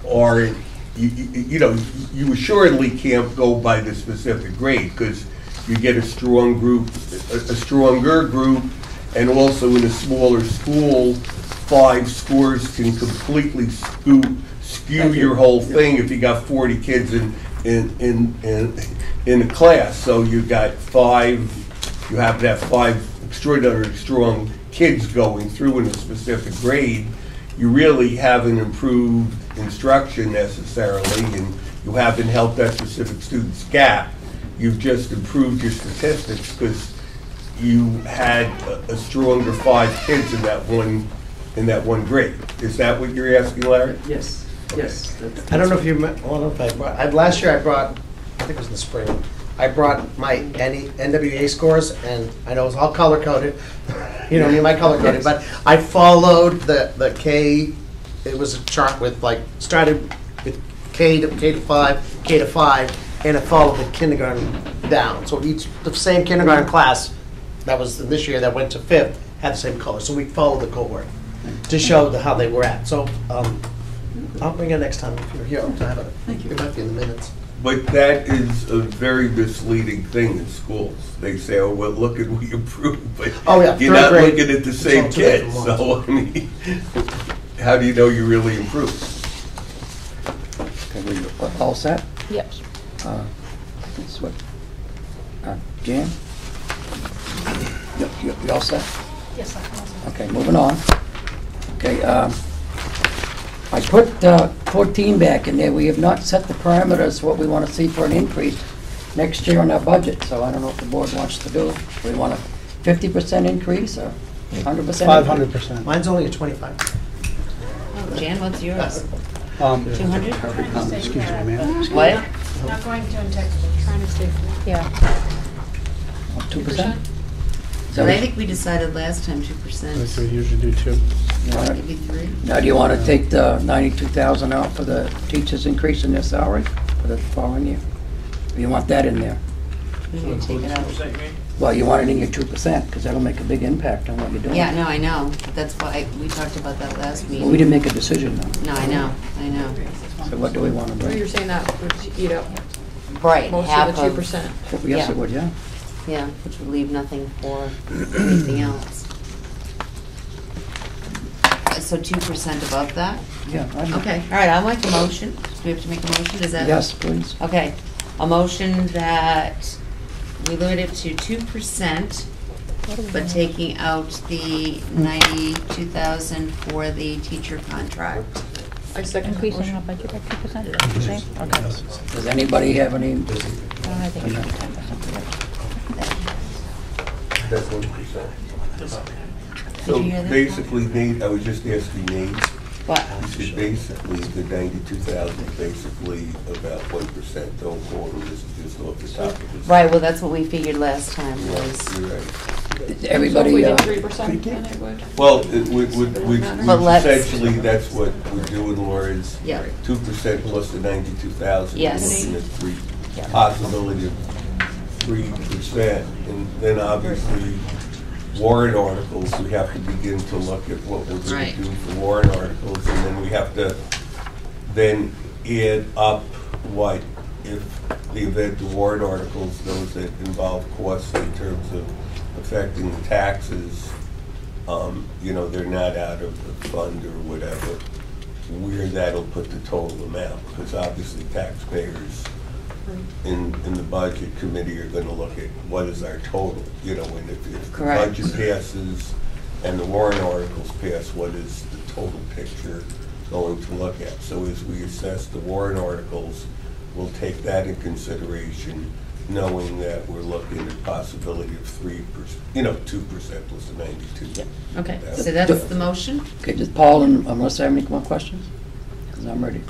Speaker 8: aren't, you assuredly can't go by the specific grade, because you get a strong group, a stronger group, and also in a smaller school, 5 scores can completely skew your whole thing if you got 40 kids in a class. So you got 5, you have to have 5 extraordinarily strong kids going through in a specific grade. You really haven't improved instruction necessarily, and you haven't helped that specific student's gap. You've just improved your statistics because you had a stronger 5 kids in that one grade. Is that what you're asking, Larry?
Speaker 13: Yes, yes.
Speaker 3: I don't know if you, last year I brought, I think it was in the spring, I brought my NWA scores, and I know it was all color-coded, my color-coded, but I followed the K, it was a chart with started with K to 5, and it followed the kindergarten down. So the same kindergarten class that was this year that went to 5th had the same color. So we followed the cohort to show how they were at. So I'll bring it next time if you're here to have it.
Speaker 13: Thank you.
Speaker 3: It might be in the minutes.
Speaker 8: But that is a very misleading thing in schools. They say, oh, well, look at we improved, but you're not looking at the same kids. So, I mean, how do you know you really improved?
Speaker 1: Okay, we all set?
Speaker 9: Yep.
Speaker 1: That's what, Jan? You all set?
Speaker 11: Yes, I
Speaker 1: Okay, moving on. Okay, I put 14 back in there. We have not set the parameters, what we want to see for an increase next year on our budget, so I don't know what the board wants to do. Do we want a 50% increase or 100%?
Speaker 7: 500%.
Speaker 3: Mine's only a 25.
Speaker 2: Oh, Jan, what's yours?
Speaker 7: 200?
Speaker 2: 200?
Speaker 7: Excuse me, ma'am.
Speaker 2: What?
Speaker 11: Not going to integral, trying to stay flat.
Speaker 9: Yeah.
Speaker 1: 2%?
Speaker 2: But I think we decided last time 2%.
Speaker 7: That's what we usually do too.
Speaker 2: Maybe 3.
Speaker 1: Now, do you want to take the 92,000 out for the teachers' increase in their salary for the following year? Or you want that in there?
Speaker 2: Maybe take it out.
Speaker 1: Well, you want it in your 2%, because that'll make a big impact on what you're doing.
Speaker 2: Yeah, no, I know. That's why we talked about that last meeting.
Speaker 1: Well, we didn't make a decision, though.
Speaker 2: No, I know.
Speaker 1: So what do we want to
Speaker 12: So
Speaker 1: do?
Speaker 12: you're saying that would eat up
Speaker 2: Right,
Speaker 12: most
Speaker 2: half
Speaker 12: of the 2%?
Speaker 1: Yes,
Speaker 2: yeah.
Speaker 1: it would, yeah.
Speaker 2: Yeah, which would leave nothing for anything else. So 2% above that?
Speaker 1: Yeah. I'd-
Speaker 2: Okay, all right, I'll make a motion. Do we have to make a motion? Is that?
Speaker 1: Yes, please.
Speaker 2: Okay, a motion that we limit it to 2%, but taking out the 92,000 for the teacher contract.
Speaker 12: I second the
Speaker 9: Increasing
Speaker 12: motion.
Speaker 9: our budget by 2%? Same? Okay.
Speaker 1: Does anybody have any?
Speaker 9: I think it should be 10%.
Speaker 8: That's 1%.
Speaker 2: Did
Speaker 8: So
Speaker 2: you hear that?
Speaker 8: basically, Nate, I was just asking Nate,
Speaker 2: What?
Speaker 8: you said basically the 92,000, basically about 1%. Don't quote me, this is just off the top of his.
Speaker 2: Right, well, that's what we figured last time
Speaker 8: Yeah,
Speaker 2: was.
Speaker 8: you're right.
Speaker 12: So if
Speaker 1: Everybody,
Speaker 12: we did 3%, then it would.
Speaker 8: Well, which
Speaker 2: But let's-
Speaker 8: essentially, that's what we're doing, Laura, is
Speaker 2: Yeah.
Speaker 8: 2% plus the 92,000.
Speaker 2: Yes.
Speaker 8: We're looking at three,
Speaker 2: Yeah.
Speaker 8: possibility of 3%. And then obviously, warrant articles, we have to begin to look at what we're going
Speaker 2: Right.
Speaker 8: to do for warrant articles. And then we have to then add up what, if the event the warrant articles, those that involve costs in terms of affecting the taxes, they're not out of the fund or whatever, where that'll put the total amount, because obviously taxpayers in the budget committee are gonna look at what is our total, and if the
Speaker 2: Correct.
Speaker 8: budget passes and the warrant articles pass, what is the total picture going to look at? So as we assess the warrant articles, we'll take that in consideration, knowing that we're looking at possibility of 2% plus the 92.
Speaker 2: Okay, so that's the motion?
Speaker 1: Okay, just Paul and Melissa have any more questions? Because I'm ready.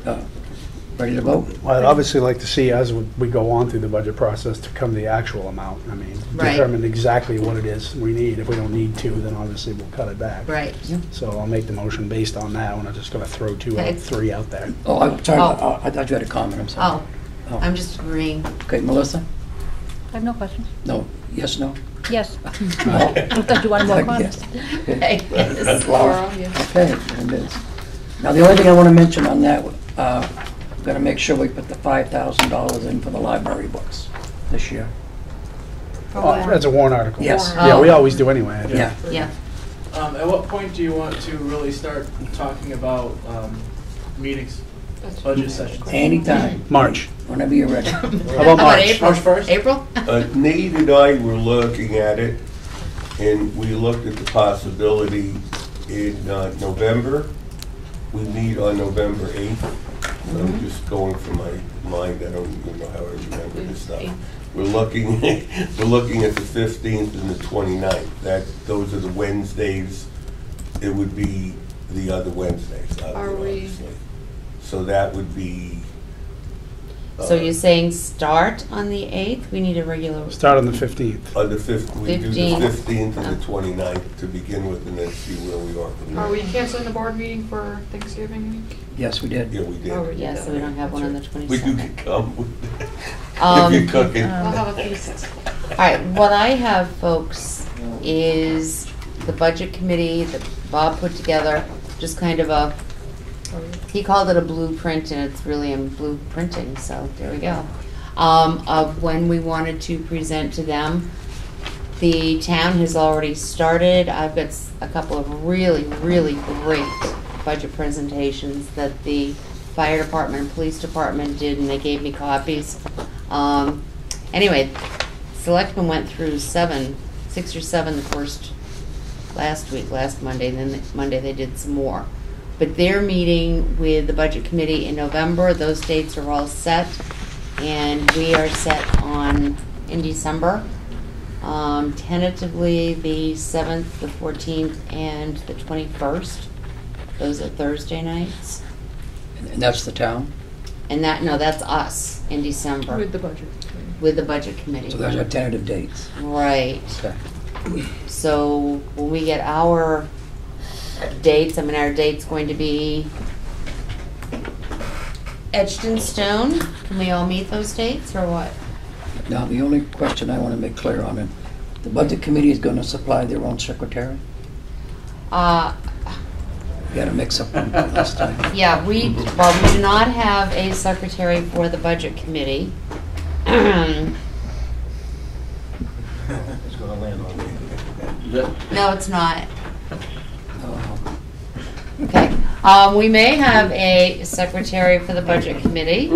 Speaker 1: Ready to vote?
Speaker 7: Well, I'd obviously like to see, as we go on through the budget process, to come the actual amount. I mean,
Speaker 2: Right.
Speaker 7: determine exactly what it is we need. If we don't need to, then obviously we'll cut it back.
Speaker 2: Right.
Speaker 7: So I'll make the motion based on that. We're not just going to throw
Speaker 2: Okay.
Speaker 7: 3 out there.
Speaker 1: Oh, I'm sorry,
Speaker 2: Oh.
Speaker 1: I thought you had a comment, I'm sorry.
Speaker 2: Oh, I'm just agreeing.
Speaker 1: Okay, Melissa?
Speaker 9: I have no questions.
Speaker 1: No, yes, no?
Speaker 9: Yes.
Speaker 1: No?
Speaker 9: I thought you wanted more comments.
Speaker 2: Okay. Yes.
Speaker 1: Laura?
Speaker 12: Laura, yes.
Speaker 1: Okay, there it is. Now, the only thing I want to mention on that, we're going to make sure we put the $5,000 in for the library books this year.
Speaker 7: Oh, that's a warrant article.
Speaker 1: Yes.
Speaker 7: Yeah, we always do anyway. I think.
Speaker 1: Yeah.
Speaker 2: Yeah.
Speaker 10: At what point do you want to really start talking about meetings, budget sessions?
Speaker 1: Anytime,
Speaker 7: March.
Speaker 1: whenever you're ready.
Speaker 7: How about
Speaker 2: How about
Speaker 7: March?
Speaker 2: April?
Speaker 10: March 1st?
Speaker 2: April?
Speaker 8: Nate and I were looking at it, and we looked at the possibility in November. We meet on November 8th. I'm just going from my mind, I don't even know how I remember this stuff. We're looking, we're looking at the 15th and the 29th. Those are the Wednesdays. It would be the other Wednesdays,
Speaker 12: Are we-
Speaker 8: obviously. So that would be.
Speaker 2: So you're saying start on the 8th? We need a regular.
Speaker 7: Start on the 15th.
Speaker 8: On the 5th, we do the
Speaker 2: 15th.
Speaker 8: 15th and the 29th to begin with, and then see where we are from there.
Speaker 12: Are we canceling the board meeting for Thanksgiving week?
Speaker 1: Yes, we did.
Speaker 8: Yeah, we did.
Speaker 12: Oh, we did
Speaker 2: Yeah,
Speaker 12: that.
Speaker 2: so we don't have one on the
Speaker 8: But you
Speaker 2: 22nd.
Speaker 8: can come
Speaker 2: Um,
Speaker 8: if you're cooking.
Speaker 12: We'll have a feast.
Speaker 2: All right, what I have, folks, is the budget committee that Bob put together, just kind of a, he called it a blueprint, and it's really in blueprinting, so there we go, of when we wanted to present to them. The town has already started. I've got a couple of really, really great budget presentations that the fire department and police department did, and they gave me copies. Anyway, selectmen went through 6 or 7 the first last Monday, and then Monday they did some more. But they're meeting with the budget committee in November. Those dates are all set, and we are set in December. Tentatively the 7th, the 14th, and the 21st. Those are Thursday nights.
Speaker 1: And that's the town?
Speaker 2: And that's us in December.
Speaker 12: With the budget.
Speaker 2: With the budget committee.
Speaker 1: So those are tentative dates.
Speaker 2: Right.
Speaker 1: Okay.
Speaker 2: So when we get our dates, our date's going to be etched in stone. Can we all meet those dates, or what?
Speaker 1: Now, the only question I want to make clear on it, the budget committee is going to supply their own secretary? You had a mix-up on last time.
Speaker 2: Yeah, we do not have a secretary for the budget committee.
Speaker 8: It's gonna land on me.
Speaker 2: No, it's not.
Speaker 1: Oh,
Speaker 2: Okay. We may have a secretary for the budget committee.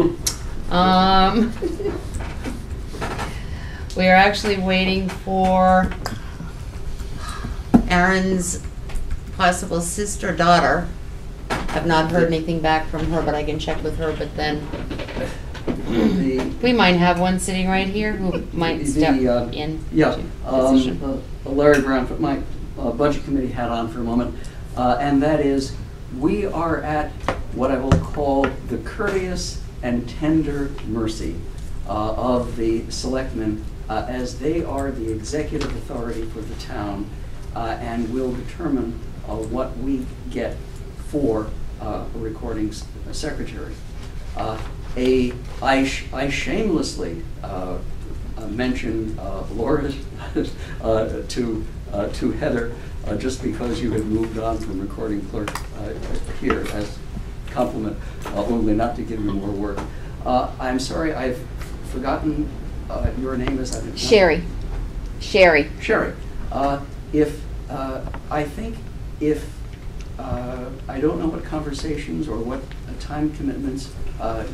Speaker 2: We are actually waiting for Aaron's possible sister, daughter. I've not heard anything back from her, but I can check with her, but then we might have one sitting right here who might step in.
Speaker 13: Yeah,
Speaker 2: to position.
Speaker 13: Larry Brown put my budget committee hat on for a moment, and that is, we are at what I will call the courteous and tender mercy of the selectmen, as they are the executive authority for the town, and will determine what we get for a recording secretary. I shamelessly mentioned Laura to Heather just because you had moved on from recording clerk here as compliment, only not to give you more work. I'm sorry, I've forgotten your name is.
Speaker 2: Sherry.
Speaker 13: Sherry. I think if I don't know what conversations or what time commitments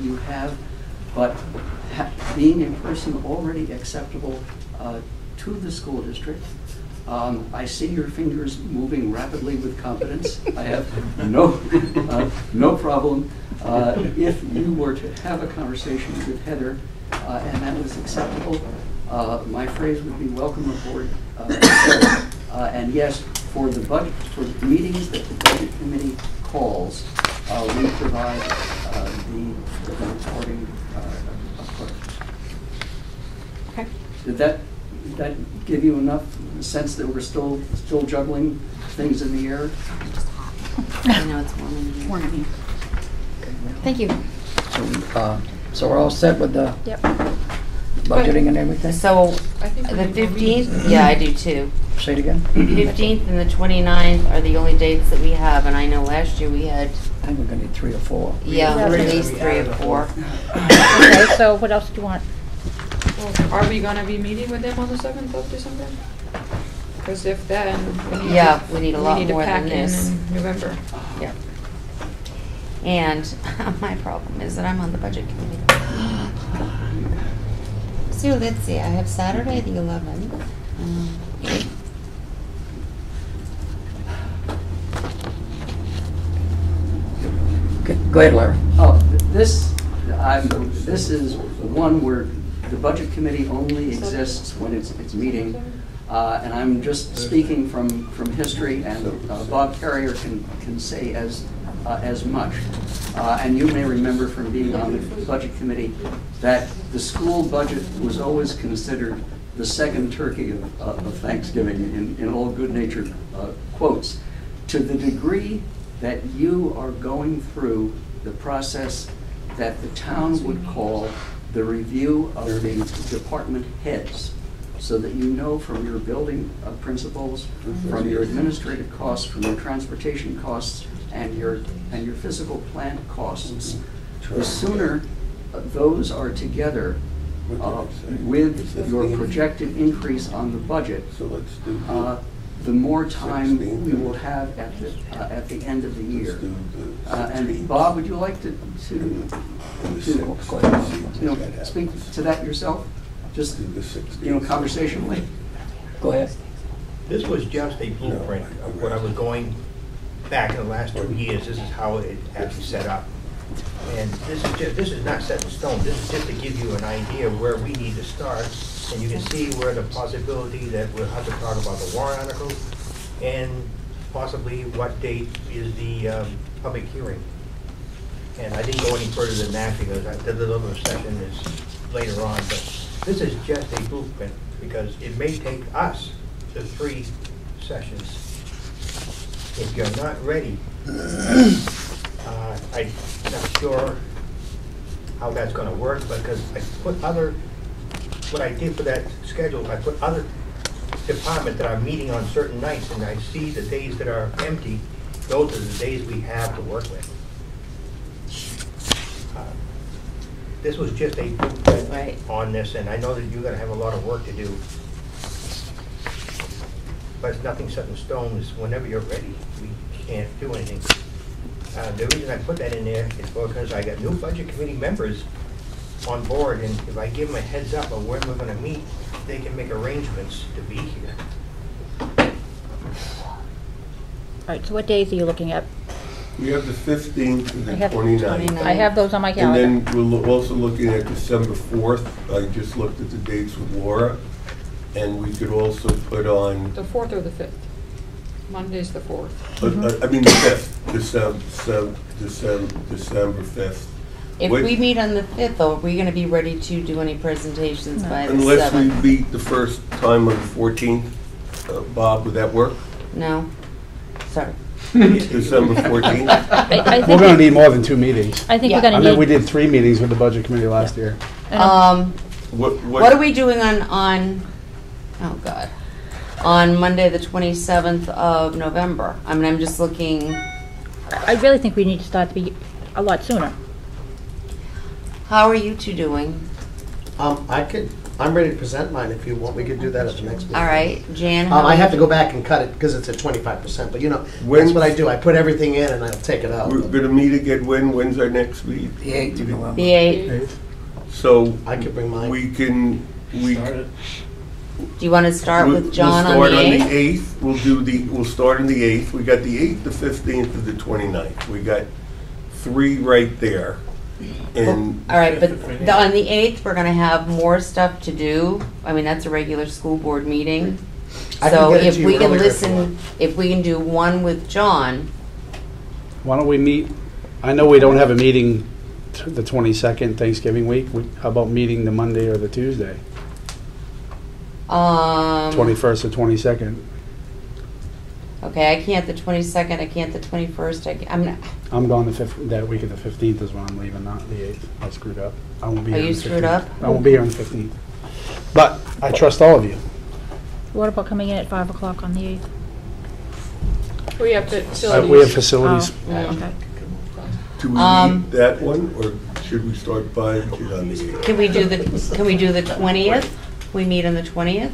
Speaker 13: you have, but being a person already acceptable to the school district, I see your fingers moving rapidly with confidence. I have no problem. If you were to have a conversation with Heather and that was acceptable, my phrase would be welcome aboard. And yes, for the budget, for the meetings that the budget committee calls, we provide the reporting approach.
Speaker 12: Okay.
Speaker 13: Did that give you enough sense that we're still juggling things in the air?
Speaker 2: I know it's warm in here.
Speaker 12: Warm in here.
Speaker 2: Thank you.
Speaker 1: So we're all set with the
Speaker 9: Yep.
Speaker 1: budgeting and everything?
Speaker 2: So,
Speaker 12: I think we
Speaker 2: the
Speaker 12: need more meetings.
Speaker 2: 15th, yeah, I do too.
Speaker 1: Say it again?
Speaker 2: 15th and the 29th are the only dates that we have, and I know last year we had,
Speaker 1: I think we're gonna need 3 or 4.
Speaker 2: yeah,
Speaker 9: Yeah.
Speaker 2: at least 3 or 4.
Speaker 9: Okay, so what else do you want?
Speaker 12: Well, are we gonna be meeting with them on the 7th of December? Because if then,
Speaker 2: Yeah, we need a lot
Speaker 12: we need to
Speaker 2: more
Speaker 12: pack
Speaker 2: than
Speaker 12: in
Speaker 2: this.
Speaker 12: in November.
Speaker 2: Yep. And my problem is that I'm on the budget committee. So let's see, I have Saturday the 11th.
Speaker 1: Go ahead, Larry.
Speaker 13: Oh, this is one where the budget committee only exists when it's meeting. And I'm just speaking from history, and Bob Carrier can say as much. And you may remember from being on the budget committee that the school budget was always considered the second turkey of Thanksgiving in all good-natured quotes. To the degree that you are going through the process that the town would call the review of the department heads, so that you know from your building principals, from your administrative costs, from your transportation costs, and your physical plant costs. The sooner those are together with your projected increase on the budget, the more time we will have at the end of the year. And Bob, would you like to speak to that yourself? Just, conversationally?
Speaker 1: Go ahead.
Speaker 14: This was just a blueprint of what I was going back in the last 2 years. This is how it actually set up. And this is not set in stone. This is just to give you an idea of where we need to start. And you can see where the possibility that we'll have to talk about the warrant article and possibly what date is the public hearing. And I didn't go any further than that because the deliberative session is later on. But this is just a blueprint because it may take us to 3 sessions. If you're not ready, I'm not sure how that's going to work because I put what I did for that schedule, I put other departments that are meeting on certain nights, and I see the days that are empty, those are the days we have to work with. This was just a blueprint on this, and I know that you're going to have a lot of work to do. But it's nothing set in stone. Is whenever you're ready, we can't do anything. The reason I put that in there is because I got new budget committee members on board, and if I give them a heads up of when we're going to meet, they can make arrangements to be here.
Speaker 9: All right, so what days are you looking at?
Speaker 8: We have the 15th and the
Speaker 9: I have
Speaker 8: 29th.
Speaker 9: I have those on my calendar.
Speaker 8: And then we're also looking at December 4th. I just looked at the dates with Laura. And we could also put on,
Speaker 12: The 4th or the 5th? Monday's the 4th.
Speaker 8: I mean the 5th, December 5th.
Speaker 2: If
Speaker 8: Wait.
Speaker 2: we meet on the 5th, though, are we going to be ready to do any presentations by the 7th?
Speaker 8: Unless we meet the first time on the 14th. Bob, would that work?
Speaker 2: No? Sorry.
Speaker 8: December 14th?
Speaker 9: I think
Speaker 7: We're going to need more than 2 meetings.
Speaker 9: I think
Speaker 2: Yeah.
Speaker 9: we're going
Speaker 7: I
Speaker 9: to
Speaker 7: mean, we
Speaker 9: need,
Speaker 7: did 3 meetings with the budget committee last year.
Speaker 2: What are we doing on, oh God, on Monday, the 27th of November? I mean, I'm just looking,
Speaker 9: I really think we need to start to be a lot sooner.
Speaker 2: how are you two doing?
Speaker 3: I'm ready to present mine if you want. We could do that at the next meeting.
Speaker 2: All right, Jan? how
Speaker 3: I
Speaker 2: are
Speaker 3: have
Speaker 2: you?
Speaker 3: to go back and cut it because it's at 25%, but that's
Speaker 8: When-
Speaker 3: what I do. I put everything in and I'll take it out.
Speaker 8: We're going to meet again when's our next meet?
Speaker 1: The 8th of November.
Speaker 2: The 8th.
Speaker 8: So
Speaker 3: I could bring mine.
Speaker 2: Do you want to start with John on
Speaker 8: We'll
Speaker 2: the
Speaker 8: start on
Speaker 2: 8th?
Speaker 8: the 8th. We'll start on the 8th. We got the 8th, the 15th, and the 29th. We got 3 right there. And
Speaker 2: All right, but on the 8th, we're going to have more stuff to do. I mean, that's a regular school board meeting.
Speaker 3: I can
Speaker 2: So
Speaker 3: get it
Speaker 2: if
Speaker 3: to you
Speaker 2: we can
Speaker 3: earlier if you
Speaker 2: listen,
Speaker 3: want.
Speaker 2: if we can do one with John,
Speaker 7: Why don't we meet, I know we don't have a meeting the 22nd, Thanksgiving week, how about meeting the Monday or the Tuesday? 21st or 22nd?
Speaker 2: Okay, I can't the 22nd, I can't the 21st,
Speaker 7: I'm gone that week of the 15th is when I'm leaving, not the 8th. I screwed up. I won't be
Speaker 2: Are
Speaker 7: here on
Speaker 2: you
Speaker 7: the
Speaker 2: screwed
Speaker 7: 15th.
Speaker 2: up?
Speaker 7: I won't be here on the 15th. But I trust all of you.
Speaker 9: What about coming in at 5 o'clock on the 8th?
Speaker 12: We have facilities.
Speaker 7: We have facilities.
Speaker 9: Oh, okay.
Speaker 8: Do we need that one, or should we start budget on the 8th?
Speaker 2: Can we do the 20th? We meet on the 20th?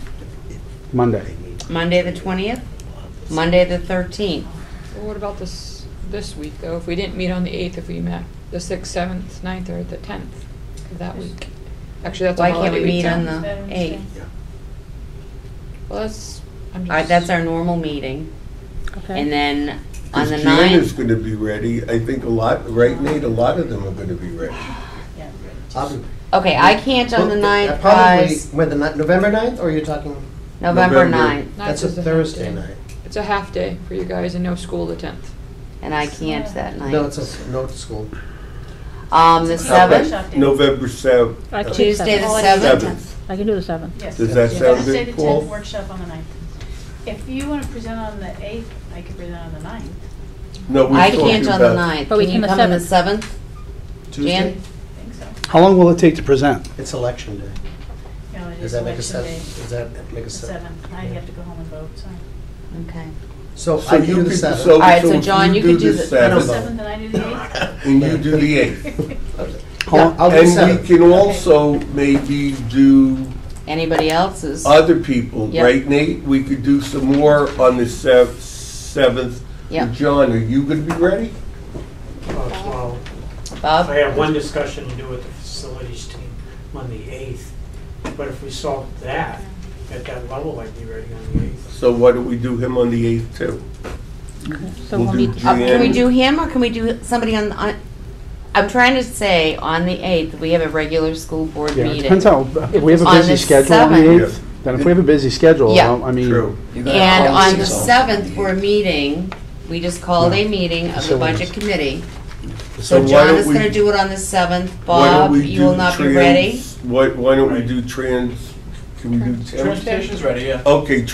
Speaker 7: Monday.
Speaker 2: Monday the 20th? Monday the 13th?
Speaker 12: Well, what about this week, though? If we didn't meet on the 8th, if we met the 6th, 7th, 9th, or the 10th of that week? Actually, that's a
Speaker 2: Why
Speaker 12: holiday
Speaker 2: can't we meet
Speaker 12: week,
Speaker 2: on
Speaker 12: too.
Speaker 2: the 8th?
Speaker 12: Well,
Speaker 2: That's our normal meeting.
Speaker 9: Okay.
Speaker 2: And then on the
Speaker 8: Because Jan is
Speaker 2: 9th,
Speaker 8: going to be ready. I think right, Nate? A lot of them are going to be ready.
Speaker 2: okay, I can't on the 9th,
Speaker 3: Probably,
Speaker 2: guys.
Speaker 3: when, November 9th, or you're talking?
Speaker 2: November
Speaker 8: November.
Speaker 2: 9th.
Speaker 3: That's a
Speaker 12: Ninth is
Speaker 3: Thursday
Speaker 12: half day.
Speaker 3: night.
Speaker 12: It's a half day for you guys and no school the 10th.
Speaker 2: And I can't that night.
Speaker 3: No, it's no school.
Speaker 2: The
Speaker 8: How about
Speaker 2: 7th?
Speaker 8: November 7th.
Speaker 9: I can do
Speaker 2: Tuesday the
Speaker 9: seventh.
Speaker 2: 7th?
Speaker 8: 7th.
Speaker 9: I can do the 7th.
Speaker 11: Yes.
Speaker 8: Does that sound
Speaker 11: Wednesday
Speaker 8: good,
Speaker 11: the
Speaker 8: Paul?
Speaker 11: 10th, workshop on the 9th. If you want to present on the 8th, I could present on the 9th.
Speaker 8: No, we're
Speaker 2: I
Speaker 8: talking
Speaker 2: can't on the
Speaker 8: about-
Speaker 2: 9th.
Speaker 9: But we
Speaker 2: Can you
Speaker 9: can
Speaker 2: come
Speaker 9: the
Speaker 2: on the 7th?
Speaker 3: Tuesday?
Speaker 2: Jan?
Speaker 11: I think so.
Speaker 7: How long will it take to present?
Speaker 3: It's election day.
Speaker 11: No, it
Speaker 3: Does
Speaker 11: is
Speaker 3: that make a
Speaker 11: election day.
Speaker 3: sense? Does that make a
Speaker 11: The
Speaker 3: sense?
Speaker 11: 7th. Now you have to go home and vote, sorry.
Speaker 2: Okay.
Speaker 3: So
Speaker 8: So
Speaker 3: I can
Speaker 8: you
Speaker 3: do the
Speaker 8: could-
Speaker 3: 7th.
Speaker 8: so-
Speaker 2: All right, so
Speaker 8: if
Speaker 2: John, you could do the-
Speaker 11: The
Speaker 8: 7th,
Speaker 11: 7th and I do the 8th?
Speaker 8: and you do the 8th.
Speaker 3: Yeah, I'll do
Speaker 8: And
Speaker 3: 7th.
Speaker 8: we can also maybe do
Speaker 2: Anybody else's?
Speaker 8: other people,
Speaker 2: Yep.
Speaker 8: right, Nate? We could do some more on the 7th.
Speaker 2: Yep.
Speaker 8: John, are you going to be ready?
Speaker 15: Well,
Speaker 2: Bob?
Speaker 15: I have one discussion to do with the facilities team on the 8th, but if we solve that, at that level, I'd be ready on the 8th.
Speaker 8: So why don't we do him on the 8th too?
Speaker 9: So
Speaker 8: We'll
Speaker 9: we'll
Speaker 8: do
Speaker 9: meet the
Speaker 8: Jan.
Speaker 2: Can we do him, or can we do somebody on, I'm trying to say, on the 8th, we have a regular school board
Speaker 7: Yeah, it
Speaker 2: meeting.
Speaker 7: depends how, if we have a
Speaker 2: On
Speaker 7: busy
Speaker 2: the
Speaker 7: schedule on the
Speaker 2: 7th.
Speaker 7: 8th, then if we have a busy schedule,
Speaker 2: Yeah.
Speaker 7: I mean.
Speaker 8: True.
Speaker 1: You got
Speaker 2: And on the
Speaker 1: policies
Speaker 2: 7th, we're meeting, we just called a meeting of the budget committee. So
Speaker 8: why
Speaker 2: John
Speaker 8: don't
Speaker 2: is
Speaker 8: we-
Speaker 2: gonna do it on the 7th.
Speaker 8: Why don't
Speaker 2: Bob,
Speaker 8: we
Speaker 2: you will
Speaker 8: do
Speaker 2: not be
Speaker 8: trans-
Speaker 2: ready.
Speaker 8: Why don't we do can we do?
Speaker 10: Transportation's ready, yeah.
Speaker 8: Okay,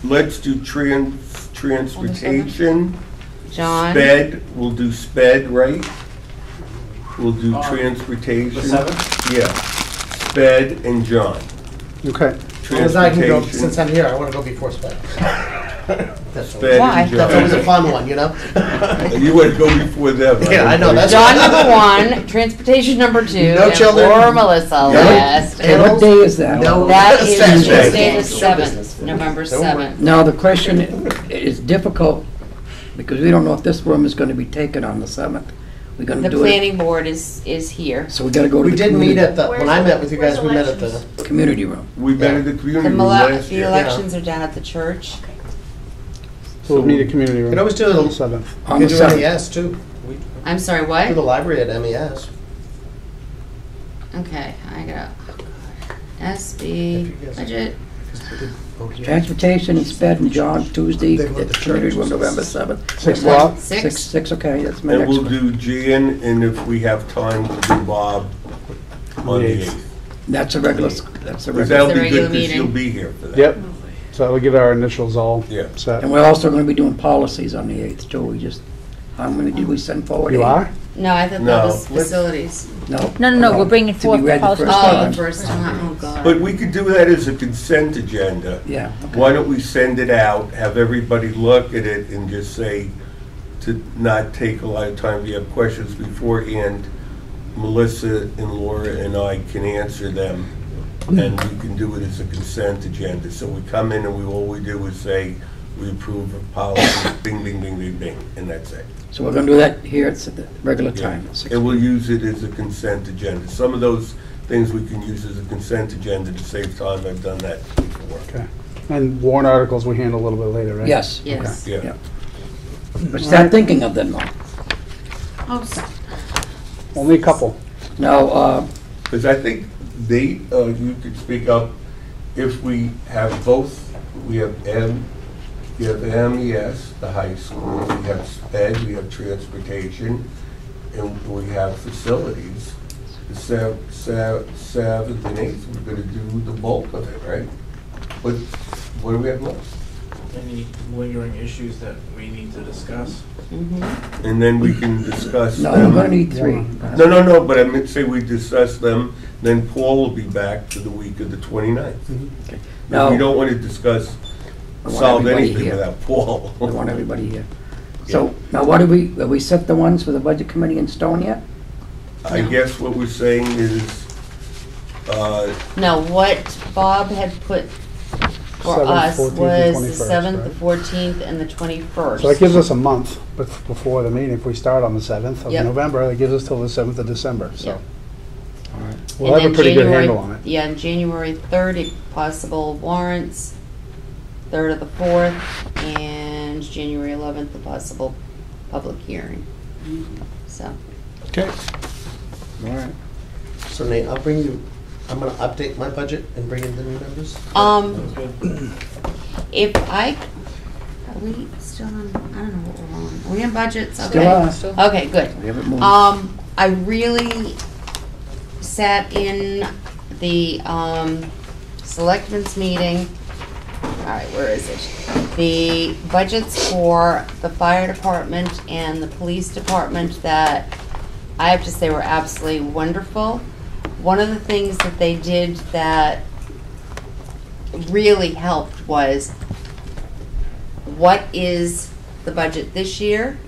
Speaker 8: let's do transportation.
Speaker 2: John?
Speaker 8: Sped, we'll do sped, right? We'll do transportation.
Speaker 10: The 7th?
Speaker 8: Yeah, sped and John.
Speaker 7: Okay.
Speaker 3: As long as I can go,
Speaker 8: Transportation,
Speaker 3: since I'm here, I want to go before sped. That's
Speaker 8: sped
Speaker 2: Why?
Speaker 8: and
Speaker 3: That's always a
Speaker 8: John.
Speaker 3: fun one, you know?
Speaker 8: You want to go before them.
Speaker 3: Yeah, I know, that's-
Speaker 2: John number 1, transportation number 2,
Speaker 3: No
Speaker 2: and
Speaker 3: children.
Speaker 2: poor Melissa last.
Speaker 1: Hey, what day is that?
Speaker 3: No.
Speaker 2: That is
Speaker 3: Saturday.
Speaker 2: Tuesday the
Speaker 3: Show
Speaker 2: 7th,
Speaker 3: business.
Speaker 2: November
Speaker 3: Don't worry.
Speaker 2: 7th.
Speaker 1: Now, the question is difficult, because we don't know if this room is gonna be taken on the 7th. We're
Speaker 2: The
Speaker 1: gonna do it,
Speaker 2: planning board is here.
Speaker 1: so we gotta go to
Speaker 3: We
Speaker 1: the
Speaker 3: did meet at
Speaker 1: community,
Speaker 3: the, when I met with you guys, we met at the,
Speaker 1: community room.
Speaker 8: We met at the
Speaker 2: The
Speaker 8: community room last
Speaker 2: the
Speaker 8: year.
Speaker 2: elections are down at the church.
Speaker 7: So we'll meet at community room.
Speaker 3: you can always do
Speaker 7: on the
Speaker 3: it,
Speaker 7: 7th.
Speaker 1: On
Speaker 3: you
Speaker 1: the
Speaker 3: can do
Speaker 1: 7th.
Speaker 3: MES too. We
Speaker 2: I'm sorry,
Speaker 3: do the
Speaker 2: what?
Speaker 3: library at MES.
Speaker 2: Okay, I got,
Speaker 3: If
Speaker 2: SB,
Speaker 3: you guys-
Speaker 2: budget.
Speaker 1: Transportation and sped and John, Tuesday,
Speaker 3: They
Speaker 1: at
Speaker 3: go
Speaker 1: the
Speaker 3: to
Speaker 1: community room,
Speaker 3: church.
Speaker 1: November 7th.
Speaker 7: 6 o'clock?
Speaker 1: 6, okay, that's my
Speaker 8: And
Speaker 1: next
Speaker 8: we'll
Speaker 1: one.
Speaker 8: do Jan, and if we have time, we'll do Bob on the 8th.
Speaker 1: That's a regular, that's a
Speaker 8: Because
Speaker 1: regular.
Speaker 8: that'll be
Speaker 2: regular
Speaker 8: good, because
Speaker 2: meeting.
Speaker 8: you'll be here for that.
Speaker 7: Yep. So that'll get our initials all
Speaker 8: Yeah.
Speaker 7: set.
Speaker 1: And we're also gonna be doing policies on the 8th, too. How many did we send forward?
Speaker 7: You
Speaker 1: 8?
Speaker 7: are?
Speaker 2: No, I thought
Speaker 8: No,
Speaker 2: that was
Speaker 8: let's-
Speaker 2: facilities.
Speaker 1: No.
Speaker 9: No, we're bringing
Speaker 1: To be
Speaker 9: forth the
Speaker 1: read the
Speaker 9: policy.
Speaker 1: first
Speaker 2: Oh,
Speaker 1: time.
Speaker 2: the first time, oh, God.
Speaker 8: But we could do that as a consent agenda.
Speaker 1: Yeah, okay.
Speaker 8: Why don't we send it out, have everybody look at it, and just say, to not take a lot of time, if you have questions beforehand, Melissa and Laura and I can answer them, and we can do it as a consent agenda. So we come in and all we do is say, we approve of policy, bing, bing, bing, bing, bing, and that's it.
Speaker 1: So we're gonna do that here at the regular time. at 6
Speaker 8: And we'll use it as a consent agenda. Some of those things we can use as a consent agenda to save time. I've done that before.
Speaker 7: Okay. And warrant articles we handle a little bit later, right?
Speaker 1: Yes.
Speaker 2: Yes.
Speaker 8: Yeah.
Speaker 1: Yeah. But start thinking of them, though.
Speaker 2: Oh, so-
Speaker 7: Only a couple.
Speaker 1: Now,
Speaker 8: Because I think they, you could speak up, if we have both, we have MES, the high school, we have SPED, we have transportation, and we have facilities, the 7th and 8th, we're gonna do the bulk of it, right? But what do we have left?
Speaker 10: Any lingering issues that we need to discuss?
Speaker 8: And then we can discuss
Speaker 1: No,
Speaker 8: them.
Speaker 1: we're gonna need 3.
Speaker 8: No, but I meant to say we discuss them, then Paul will be back to the week of the 29th.
Speaker 1: Okay.
Speaker 8: But
Speaker 1: Now,
Speaker 8: we don't want to discuss,
Speaker 1: I want
Speaker 8: solve
Speaker 1: everybody
Speaker 8: anything
Speaker 1: here.
Speaker 8: without Paul.
Speaker 1: I want everybody here. So, now what have we set the ones for the budget committee in stone yet?
Speaker 8: I guess what we're saying is,
Speaker 2: No, what Bob had put for
Speaker 7: 7th,
Speaker 2: us
Speaker 7: 14th, and
Speaker 2: was the
Speaker 7: 21st,
Speaker 2: 7th, the
Speaker 7: right?
Speaker 2: 14th, and the 21st.
Speaker 7: So that gives us a month before the meeting. If we start on the 7th of
Speaker 2: Yep.
Speaker 7: November, that gives us till the 7th of December, so.
Speaker 2: Yep.
Speaker 7: We'll
Speaker 2: And
Speaker 7: have a
Speaker 2: then
Speaker 7: pretty good
Speaker 2: January-
Speaker 7: handle on it.
Speaker 2: Yeah, and January 3rd, possible warrants, 3rd of the 4th, and January 11th, the possible public hearing. So,
Speaker 7: Okay.
Speaker 1: All right.
Speaker 3: So Nate, I'm gonna update my budget and bring in the new numbers.
Speaker 2: if I, are we still on, I don't know what we're on. Are we on budgets?
Speaker 1: Still
Speaker 2: Okay.
Speaker 1: are.
Speaker 2: Okay, good.
Speaker 1: We haven't moved.
Speaker 2: I really sat in the selectmen's meeting. All right, where is it? The budgets for the fire department and the police department that I have to say were absolutely wonderful. One of the things that they did that really helped was, what is the budget this year?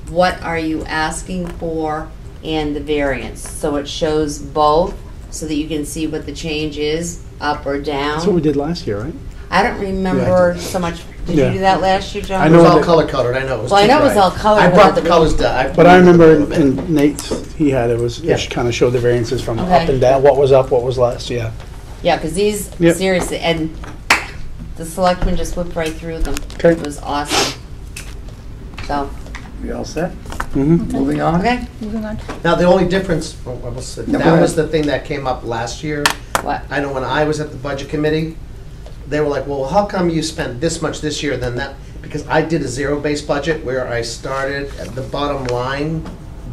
Speaker 2: What are you asking for? And the variance. So it shows both, so that you can see what the change is, up or down.
Speaker 7: That's what we did last year, right?
Speaker 2: I don't remember so much. Did
Speaker 7: Yeah.
Speaker 2: you do that last year, John?
Speaker 7: I
Speaker 3: It
Speaker 7: know
Speaker 3: was all
Speaker 7: that-
Speaker 3: color coded, I know. It was
Speaker 2: Well, I
Speaker 3: too
Speaker 2: know it was
Speaker 3: bright.
Speaker 2: all color
Speaker 3: I brought
Speaker 2: coded,
Speaker 3: the
Speaker 2: but-
Speaker 3: colors down.
Speaker 7: But I remember
Speaker 3: moved it a little bit.
Speaker 7: in Nate's, he had, it
Speaker 3: Yeah.
Speaker 7: kind of showed the variances from
Speaker 2: Okay.
Speaker 7: up and down, what was up, what was less, yeah.
Speaker 2: Yeah, because these,
Speaker 7: Yep.
Speaker 2: seriously, and the selectmen just whipped right through them.
Speaker 7: Okay.
Speaker 2: It was awesome. So,
Speaker 1: We all set?
Speaker 7: Mhm.
Speaker 1: Moving on?
Speaker 2: okay,
Speaker 9: Moving on.
Speaker 3: Now, the only difference,
Speaker 1: No, go
Speaker 3: that was
Speaker 1: ahead.
Speaker 3: the thing that came up last year.
Speaker 2: what?
Speaker 3: I know when I was at the budget committee, they were like, well, how come you spent this much this year than that? Because I did a zero-based budget where I started, at the bottom line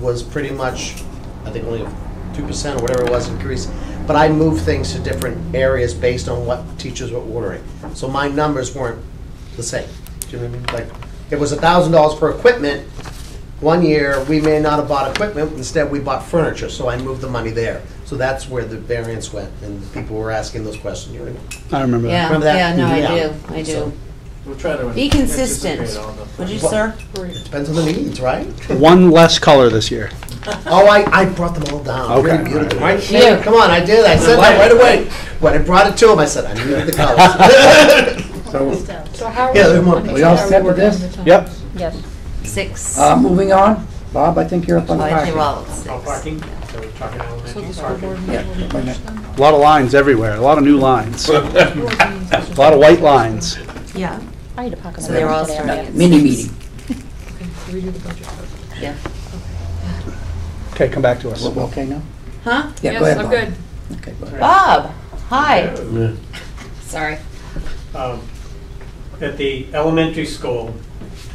Speaker 3: was pretty much, I think only 2% or whatever it was increase. But I moved things to different areas based on what teachers were ordering. So my numbers weren't the same. Do you know what I mean? Like, it was $1,000 for equipment. One year, we may not have bought equipment, instead we bought furniture, so I moved the money there. So that's where the variance went, and people were asking those questions. You know?
Speaker 7: I remember that.
Speaker 2: Yeah,
Speaker 3: Remember that?
Speaker 2: yeah, no, I
Speaker 3: Yeah.
Speaker 2: do, I do.
Speaker 3: So-
Speaker 10: We'll try to
Speaker 2: Be consistent,
Speaker 10: anticipate all the-
Speaker 2: would you,
Speaker 3: What?
Speaker 2: sir?
Speaker 3: It depends on the needs, right?
Speaker 7: One less color this year.
Speaker 3: Oh, I brought them all down.
Speaker 7: Okay.
Speaker 3: Very beautiful. Right?
Speaker 2: You.
Speaker 3: Come on, I did. I said that right away. When I brought it to him, I said, I needed the colors.
Speaker 1: So,
Speaker 12: So how are
Speaker 3: Yeah, they're more-
Speaker 1: we all set with this?
Speaker 7: Yep.
Speaker 9: Yes.
Speaker 2: 6.
Speaker 1: Moving on. Bob, I think you're up on
Speaker 2: Oh, I think
Speaker 1: parking.
Speaker 2: we're all at
Speaker 15: Oh,
Speaker 2: 6.
Speaker 15: parking, so we're talking
Speaker 12: So
Speaker 15: elementary
Speaker 12: the school
Speaker 15: parking.
Speaker 12: board
Speaker 1: Yeah,
Speaker 12: meeting
Speaker 1: wait a
Speaker 12: will
Speaker 1: minute.
Speaker 12: push them?
Speaker 7: A lot of lines everywhere, a lot of new lines. A lot of white lines.
Speaker 2: Yeah,
Speaker 9: I had to park on
Speaker 2: so
Speaker 9: the
Speaker 2: they're all
Speaker 9: road today.
Speaker 2: starting at
Speaker 1: Mini
Speaker 2: 6.
Speaker 1: meeting.
Speaker 12: Okay, so we do the budget first.
Speaker 2: Yeah.
Speaker 7: Okay, come back to us.
Speaker 1: We're okay now?
Speaker 2: Huh?
Speaker 1: Yeah,
Speaker 12: Yes,
Speaker 1: go ahead,
Speaker 12: I'm
Speaker 1: Bob.
Speaker 12: good.
Speaker 1: Okay, go ahead.
Speaker 2: Bob, hi. Sorry.
Speaker 15: Um, At the elementary school,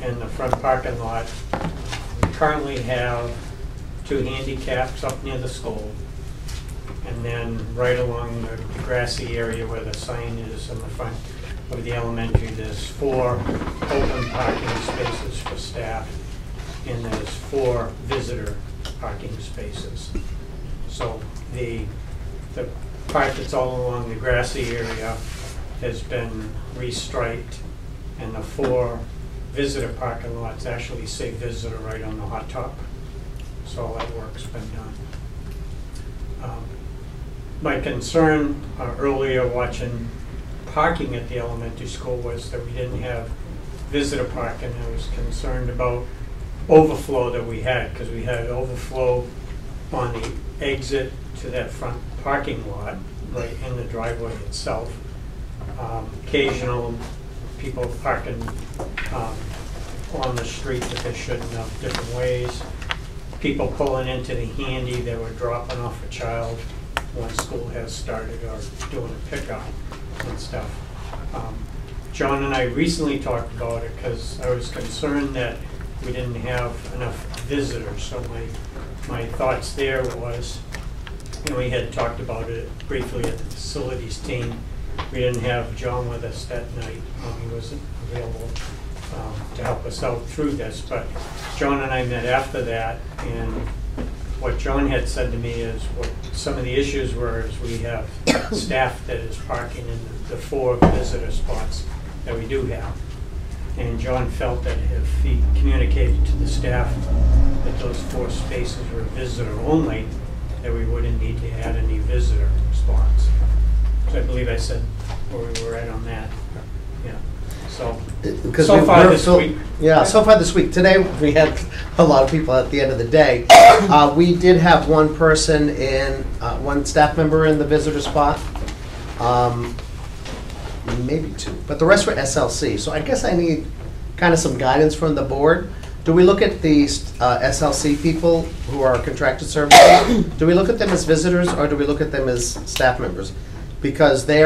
Speaker 15: in the front parking lot, we currently have 2 handicaps up near the school. And then right along the grassy area where the sign is in the front of the elementary, there's 4 open parking spaces for staff, and there's 4 visitor parking spaces. So the part that's all along the grassy area has been restriped, and the 4 visitor parking lots actually say visitor right on the hot top. So all that work's been done. My concern earlier watching parking at the elementary school was that we didn't have visitor parking. I was concerned about overflow that we had, because we had overflow on the exit to that front parking lot, right in the driveway itself. Occasional people parking on the street that they shouldn't have, different ways. People pulling into the handy that were dropping off a child when school has started, or doing a pickup and stuff. John and I recently talked about it because I was concerned that we didn't have enough visitors. So my my thoughts there was, we had talked about it briefly at the facilities team. We didn't have John with us that night. He wasn't available to help us out through this, but John and I met after that, and what John had said to me is what some of the issues were is we have staff that is parking in the 4 visitor spots that we do have. And John felt that if he communicated to the staff that those 4 spaces were visitor only, that we wouldn't need to add any visitor spots. So I believe I said where we were at on that. Yeah. So, so far this week.
Speaker 3: Yeah, so far this week. Today, we had a lot of people at the end of the day. We did have one person in, one staff member in the visitor spot. Maybe 2, but the rest were SLC. So I guess I need kind of some guidance from the board. Do we look at these SLC people who are contracted services? Do we look at them as visitors, or do we look at them as staff members? Because they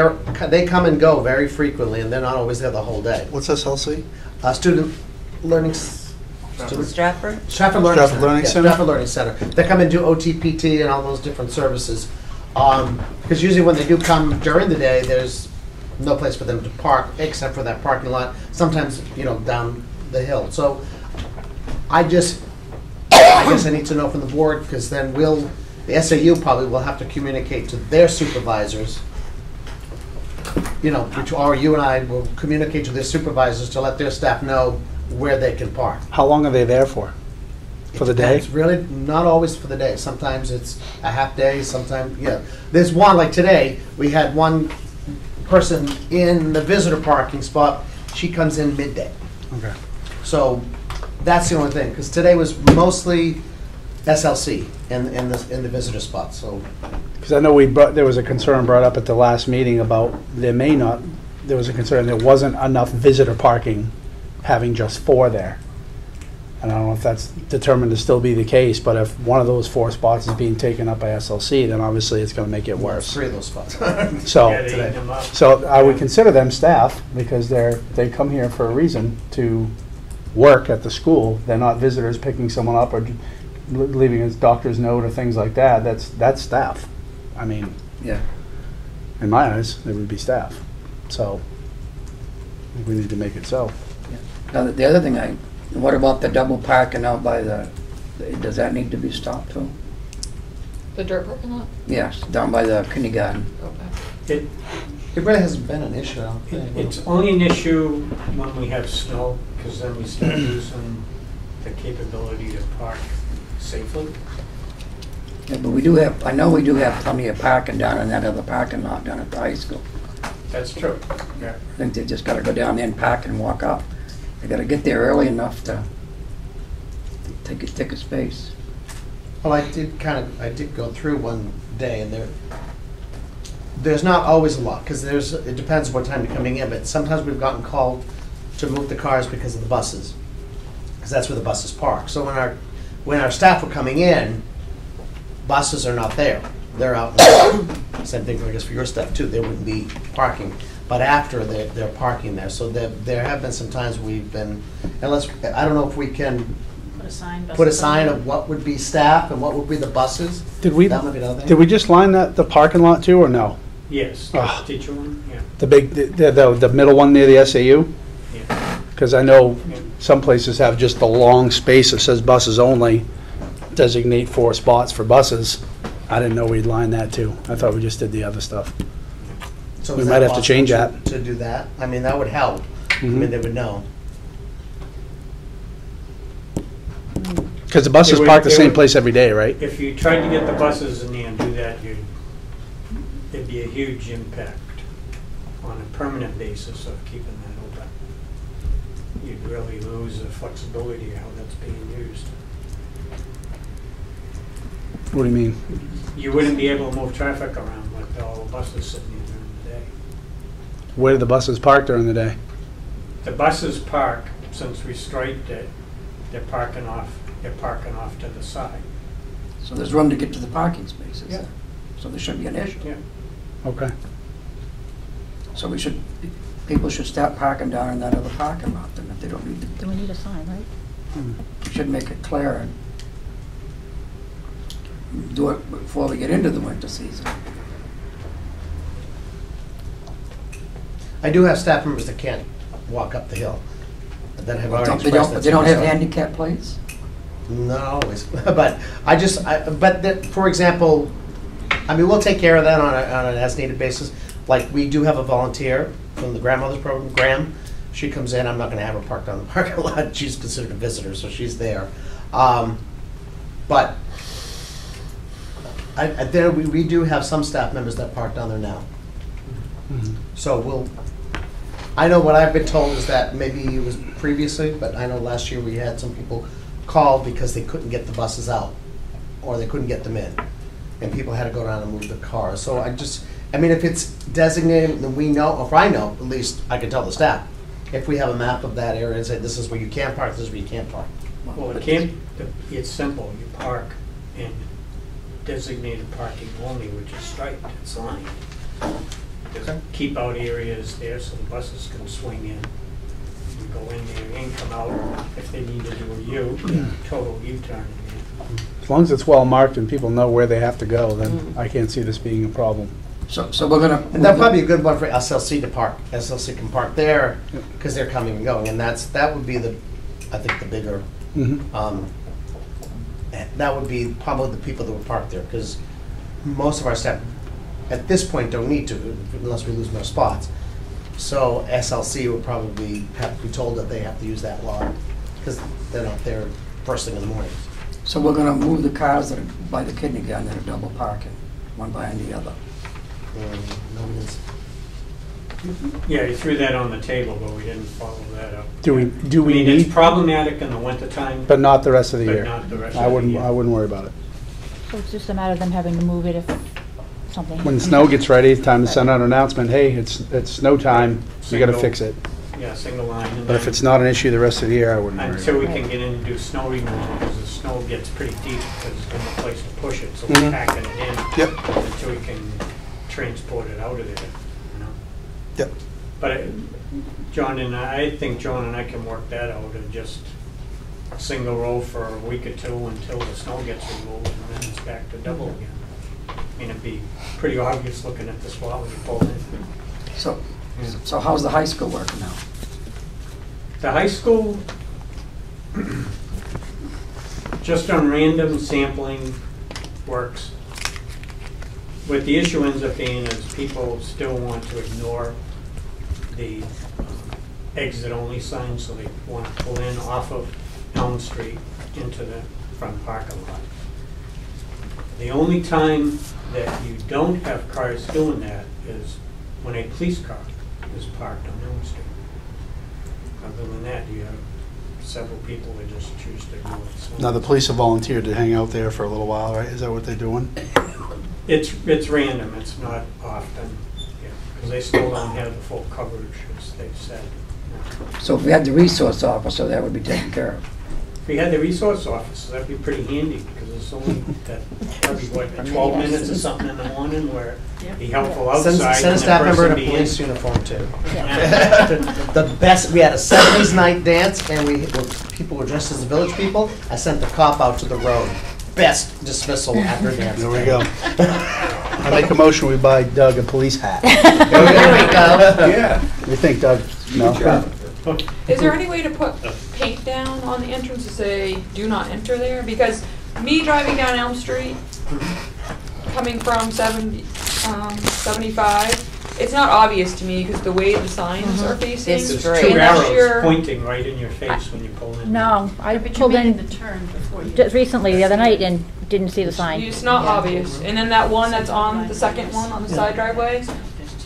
Speaker 3: come and go very frequently, and they're not always there the whole day.
Speaker 7: What's SLC?
Speaker 3: Student Learning
Speaker 2: Stratford?
Speaker 3: Stratford Learning Center. Stratford Learning Center. They come and do OTPT and all those different services. Because usually when they do come during the day, there's no place for them to park except for that parking lot. Sometimes, down the hill. So I guess I need to know from the board, because then the SAU probably will have to communicate to their supervisors. Or you and I will communicate to their supervisors to let their staff know where they can park.
Speaker 7: How long are they there for? For the day?
Speaker 3: It's really not always for the day. Sometimes it's a half day, sometimes, There's one, like today, we had one person in the visitor parking spot. She comes in midday.
Speaker 7: Okay.
Speaker 3: So that's the only thing, because today was mostly SLC in the visitor spot, so.
Speaker 7: Because I know there was a concern brought up at the last meeting about there was a concern there wasn't enough visitor parking, having just 4 there. And I don't know if that's determined to still be the case, but if one of those 4 spots is being taken up by SLC, then obviously it's going to make it worse.
Speaker 3: 3 of those spots.
Speaker 7: So I would consider them staff, because they come here for a reason to work at the school. They're not visitors picking someone up or leaving a doctor's note or things like that. That's staff. I mean,
Speaker 1: Yeah.
Speaker 7: in my eyes, they would be staff. So I think we need to make it so.
Speaker 1: Now, the other thing, what about the double parking out by does that need to be stopped too?
Speaker 12: The dirt parking lot?
Speaker 1: Yes, down by the kindergarten.
Speaker 12: Okay.
Speaker 3: It really hasn't been an issue, I don't think.
Speaker 15: It's only an issue when we have snow, because then we start losing the capability to park safely.
Speaker 1: Yeah, but I know we do have plenty of parking down in that other parking lot down at the high school.
Speaker 15: That's true, yeah.
Speaker 1: I think they just gotta go down there and park and walk up. They gotta get there early enough to take a space.
Speaker 3: Well, I did go through one day, and there's not always a lot, because it depends what time you're coming in, but sometimes we've gotten called to move the cars because of the buses, because that's where the buses park. So when our staff were coming in, buses are not there. They're out. Same thing, I guess, for your staff too. They wouldn't be parking, but after they're parking there. So there have been some times we've been, I don't know if we can put a sign of what would be staff and what would be the buses.
Speaker 7: Did we just line the parking lot too, or no?
Speaker 15: Yes, the teacher one, yeah.
Speaker 7: The big, the middle one near the SAU?
Speaker 15: Yeah.
Speaker 7: Because I know some places have just the long space that says buses only, designate 4 spots for buses. I didn't know we'd line that too. I thought we just did the other stuff.
Speaker 3: So
Speaker 7: we might have to change that.
Speaker 3: To do that? I mean, that would help. I mean, they would know.
Speaker 7: Because the buses park the same place every day, right?
Speaker 15: If you tried to get the buses in there and do that, it'd be a huge impact on a permanent basis of keeping that open. You'd really lose the flexibility of how that's being used.
Speaker 7: What do you mean?
Speaker 15: You wouldn't be able to move traffic around with all the buses sitting there during the day.
Speaker 7: Where do the buses park during the day?
Speaker 15: The buses park, since we striped it, they're parking off to the side.
Speaker 1: So there's room to get to the parking spaces.
Speaker 15: Yeah.
Speaker 1: So there shouldn't be an issue.
Speaker 15: Yeah.
Speaker 7: Okay.
Speaker 1: So people should start parking down in that other parking lot then if they don't need to.
Speaker 9: Do we need a sign, right?
Speaker 1: We should make it clear. do it before we get into the winter season.
Speaker 3: I do have staff members that can't walk up the hill, that have already expressed that.
Speaker 1: They don't have handicap plates?
Speaker 3: Not always, but for example, I mean, we'll take care of that on an as-needed basis. Like, we do have a volunteer from the grandmother's program, Graham. She comes in, I'm not gonna have her parked on the parking lot, she's considered a visitor, so she's there. But we do have some staff members that park down there now. So I know what I've been told is that maybe it was previously, but I know last year we had some people call because they couldn't get the buses out, or they couldn't get them in, and people had to go down and move the cars. So I mean, if it's designated, then we know, or if I know, at least I can tell the staff, if we have a map of that area and say, this is where you can park, this is where you can't park.
Speaker 15: Well, it's simple. You park in designated parking only, which is striped, it's lined. There's keep out areas there so the buses can swing in. You go in there and come out if they need to do a total U-turn.
Speaker 7: As long as it's well marked and people know where they have to go, then I can't see this being a problem.
Speaker 1: So we're gonna.
Speaker 3: And that'd probably be a good one for SLC to park. SLC can park there because they're coming and going, and that would be I think the bigger. That would be probably the people that would park there, because most of our staff at this point don't need to unless we lose more spots. So SLC would probably have to be told that they have to use that lot because they're not there first thing in the morning.
Speaker 1: So we're gonna move the cars that are by the kindergarten that are double parking, one behind the other.
Speaker 15: Yeah, you threw that on the table, but we didn't follow that up.
Speaker 7: Do we
Speaker 15: I mean,
Speaker 7: need?
Speaker 15: it's problematic in the wintertime.
Speaker 7: But not the rest of the
Speaker 15: But
Speaker 7: year.
Speaker 15: not the rest of the year.
Speaker 7: I wouldn't worry about it.
Speaker 9: So it's just a matter of them having to move it if something.
Speaker 7: When snow gets ready, it's time to send out an announcement, hey, it's snow time, you gotta fix it.
Speaker 15: Yeah, single line. And
Speaker 7: But if
Speaker 15: then
Speaker 7: it's not an issue the rest of the year, I wouldn't worry.
Speaker 15: until we can get in and do snow removal, because the snow gets pretty deep, because there's no place to push it, so we're packing it in.
Speaker 7: Yep.
Speaker 15: Until we can transport it out of there, you know?
Speaker 7: Yep.
Speaker 15: But I think John and I can work that out and just single row for a week or two until the snow gets removed, and then it's back to double again. I mean, it'd be pretty obvious looking at this while you pull in.
Speaker 1: So how's the high school working now?
Speaker 15: The high school, just on random sampling, works. What the issue ends up being is people still want to ignore the exit-only sign, so they want to pull in off of Elm Street into the front parking lot. The only time that you don't have cars doing that is when a police car is parked on Elm Street. Other than that, you have several people that just choose to ignore it.
Speaker 7: Now, the police have volunteered to hang out there for a little while, right? Is that what they're doing?
Speaker 15: It's random, it's not often, because they still don't have the full coverage, as they've said.
Speaker 1: So if we had the resource officer, that would be taken care of.
Speaker 15: If we had the resource officer, that'd be pretty handy, because it's only probably, what, 12 minutes or something in the morning where it'd be helpful outside.
Speaker 3: Send a staff member in a police uniform too. The best, we had a 70s night dance, and people were dressed as the village people. I sent the cop out to the road. Best dismissal after a dance.
Speaker 7: There we go. I make a motion, we buy Doug a police hat.
Speaker 3: There we go.
Speaker 8: Yeah.
Speaker 7: What do you think, Doug? No?
Speaker 12: Is there any way to put paint down on the entrance to say, do not enter there? Because me driving down Elm Street, coming from 75, it's not obvious to me because the way the signs are facing.
Speaker 15: There's
Speaker 2: There's
Speaker 15: two
Speaker 12: Unless
Speaker 15: arrows
Speaker 12: you're-
Speaker 15: pointing right in your face when you pull in.
Speaker 9: No, I
Speaker 11: But you
Speaker 9: pulled
Speaker 11: made
Speaker 9: in
Speaker 11: the turn before you.
Speaker 9: just recently, the other night, and didn't see the sign.
Speaker 12: It's not obvious. And then that one that's on the second one on the side driveway,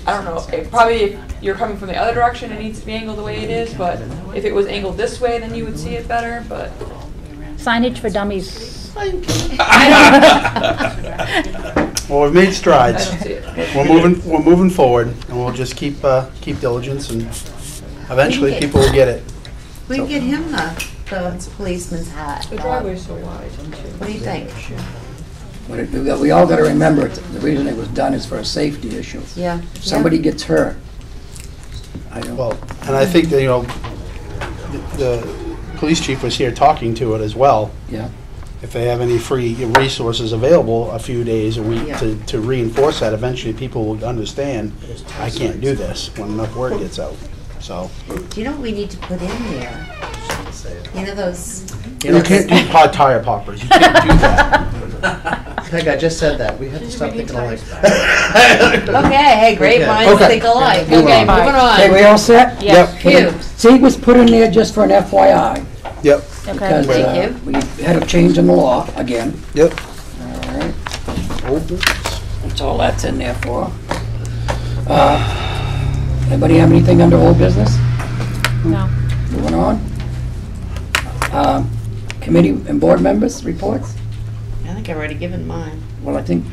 Speaker 12: I don't know, probably if you're coming from the other direction, it needs to be angled the way it is, but if it was angled this way, then you would see it better, but.
Speaker 9: Signage for dummies.
Speaker 7: Well, we've made
Speaker 12: I
Speaker 7: strides.
Speaker 12: don't see it.
Speaker 7: We're moving forward, and we'll just keep diligence, and eventually people will get it.
Speaker 2: We can get him the policeman's hat.
Speaker 12: The driveway's so wide.
Speaker 2: What do you think?
Speaker 1: But we all gotta remember, the reason it was done is for a safety issue.
Speaker 2: Yeah.
Speaker 1: If somebody gets hurt,
Speaker 7: Well, and I think that, the police chief was here talking to it as well.
Speaker 1: Yeah.
Speaker 7: if they have any free resources available a few days a week
Speaker 2: Yeah.
Speaker 7: to reinforce that, eventually people will understand, I can't do this when enough word gets out. So,
Speaker 2: Do you know what we need to put in there? You know those,
Speaker 7: you can't do tire poppers, you can't do that.
Speaker 3: Peg, I just said that. We have to stop thinking alike.
Speaker 2: okay, hey, great
Speaker 3: Okay.
Speaker 2: minds
Speaker 1: Okay.
Speaker 2: think alike.
Speaker 1: Move
Speaker 2: Okay,
Speaker 1: on.
Speaker 2: moving
Speaker 1: Okay, we
Speaker 2: on.
Speaker 1: all set?
Speaker 9: Yes.
Speaker 1: Put in-
Speaker 2: Phew.
Speaker 1: See, it was put in there just for an FYI,
Speaker 7: Yep,
Speaker 9: Okay.
Speaker 1: because
Speaker 2: Thank you.
Speaker 1: we had a change in the law again.
Speaker 7: yep.
Speaker 1: All right,
Speaker 7: Old business.
Speaker 1: that's all that's in there for. Anybody have anything under old business?
Speaker 9: No.
Speaker 1: Moving on. Committee and board members' reports?
Speaker 2: I think I've already given mine.
Speaker 1: Well, I think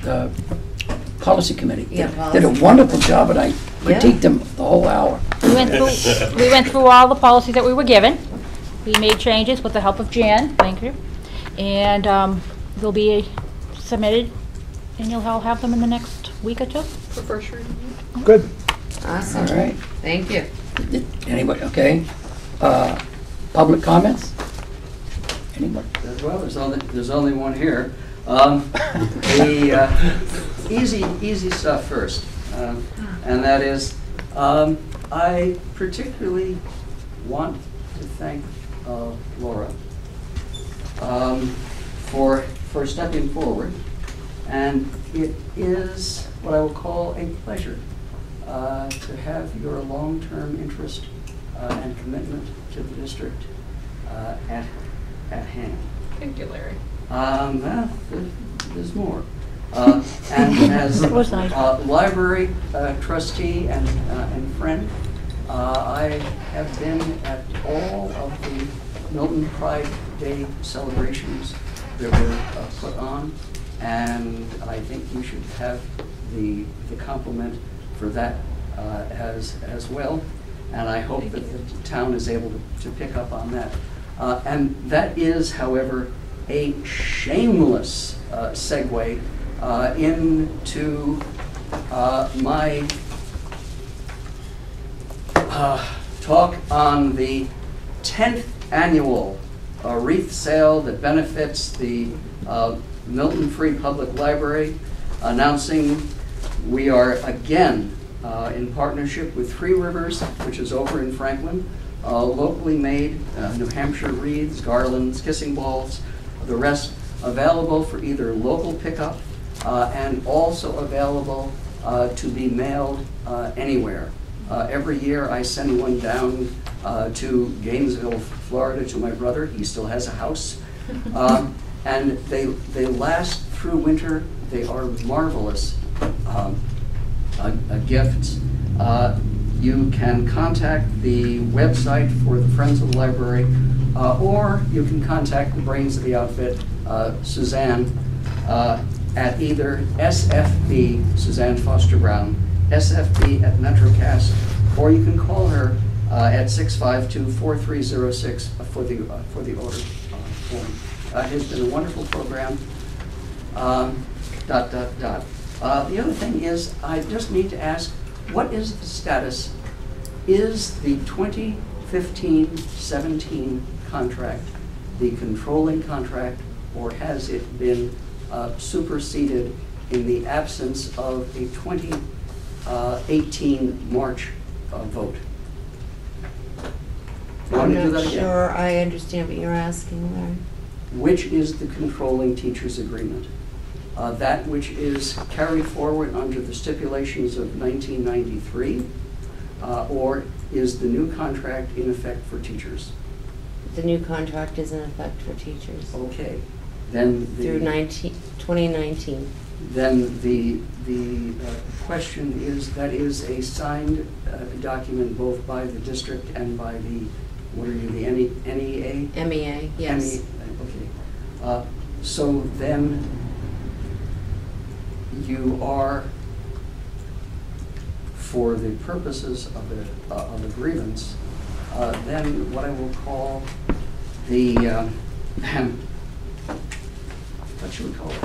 Speaker 1: policy committee
Speaker 2: Yeah,
Speaker 1: did a
Speaker 2: policy.
Speaker 1: wonderful job, and I
Speaker 2: Yeah.
Speaker 1: critiqued them the whole hour.
Speaker 9: We went through all the policies that we were given. We made changes with the help of Jan, thank you. And they'll be submitted, and you'll all have them in the next week or two.
Speaker 12: For first reading.
Speaker 7: Good.
Speaker 2: Awesome.
Speaker 1: All right.
Speaker 2: Thank you.
Speaker 1: Anybody, okay. Public comments? Anybody?
Speaker 13: Well, there's only one here. The easy stuff first, and that is, I particularly want to thank Laura for stepping forward, and it is what I will call a pleasure to have your long-term interest and commitment to the district at hand.
Speaker 12: Thank you, Larry.
Speaker 13: Well, there's more. And as
Speaker 9: That was nice.
Speaker 13: library trustee and friend, I have been at all of the Milton Pride Day celebrations that were put on, and I think you should have the compliment for that as well. And I hope that the town is able to pick up on that. And that is, however, a shameless segue into my talk on the 10th annual wreath sale that benefits the Milton Free Public Library, announcing we are again in partnership with Three Rivers, which is over in Franklin, locally made New Hampshire wreaths, garlands, kissing balls, the rest available for either local pickup and also available to be mailed anywhere. Every year I send one down to Gainesville, Florida, to my brother. He still has a house. And they last through winter. They are marvelous gifts. You can contact the website for the Friends of the Library, or you can contact the brains of the outfit, Suzanne, at either SFB, Suzanne Foster Brown, SFB at MetroCast, or you can call her at 652-4306 for the order form. It has been a wonderful program. The other thing is, I just need to ask, what is the status? Is the 2015-17 contract the controlling contract, or has it been superseded in the absence of a 2018 March vote? You want
Speaker 2: I'm
Speaker 13: me to do
Speaker 2: not
Speaker 13: that again?
Speaker 2: sure I understand what you're asking, Larry.
Speaker 13: Which is the controlling teachers agreement? That which is carried forward under the stipulations of 1993, or is the new contract in effect for teachers?
Speaker 2: The new contract is in effect for teachers
Speaker 13: Okay, then
Speaker 2: through 2019.
Speaker 13: Then the question is, that is a signed document both by the district and by the, what are you, the NEA?
Speaker 2: MEA, yes.
Speaker 13: Okay. So then you are, for the purposes of a grievance, then what I will call the, what should we call it?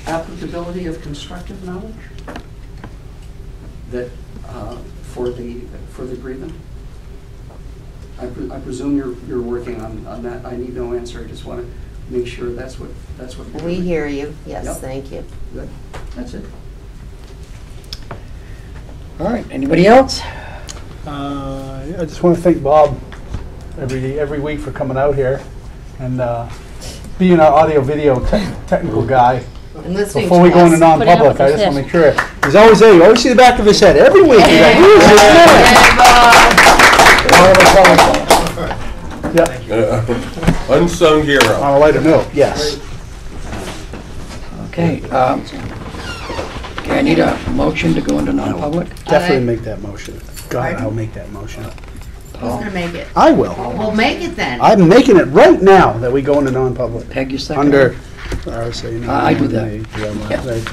Speaker 13: Applicability of constructive knowledge that for the grievance. I presume you're working on that. I need no answer. I just want to make sure that's what we're
Speaker 2: We
Speaker 13: doing.
Speaker 2: hear you. Yes,
Speaker 13: Yep.
Speaker 2: thank you.
Speaker 13: Good. That's it.
Speaker 1: All right, anybody else?
Speaker 7: I just want to thank Bob every week for coming out here and being our audio-video technical guy.
Speaker 2: And listening
Speaker 7: Before we
Speaker 2: to
Speaker 7: go into
Speaker 2: us.
Speaker 7: non-public, I just want to make sure. He's always there. You always see the back of his head every week. He's like, "Who's this guy?" Yeah.
Speaker 8: Unsung hero.
Speaker 7: On a lighter note, yes.
Speaker 1: Okay, I need a motion to go into non-public.
Speaker 7: Definitely make that motion. God, I'll make that motion.
Speaker 2: Who's gonna make it?
Speaker 7: I will.
Speaker 2: Well, make it then.
Speaker 7: I'm making it right now that we go into non-public.
Speaker 1: Peg, you second?
Speaker 7: Under RSA.
Speaker 1: I do that.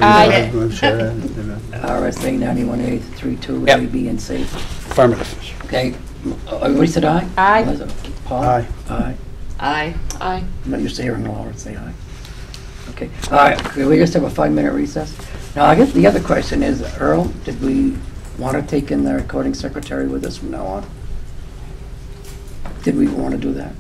Speaker 7: Aye.
Speaker 1: RSA 91A32,
Speaker 7: Yep.
Speaker 1: A, B, and C.
Speaker 7: Affirmative.
Speaker 1: Okay, everybody said aye?
Speaker 9: Aye.
Speaker 1: Liza? Paul?
Speaker 7: Aye.
Speaker 1: Aye.
Speaker 2: Aye.
Speaker 12: Aye.
Speaker 1: I'm not used to hearing Laura say aye. Okay, all right, could we just have a 5-minute recess? Now, I guess the other question is, Earl, did we want to take in the recording secretary with us from now on? Did we want to do that?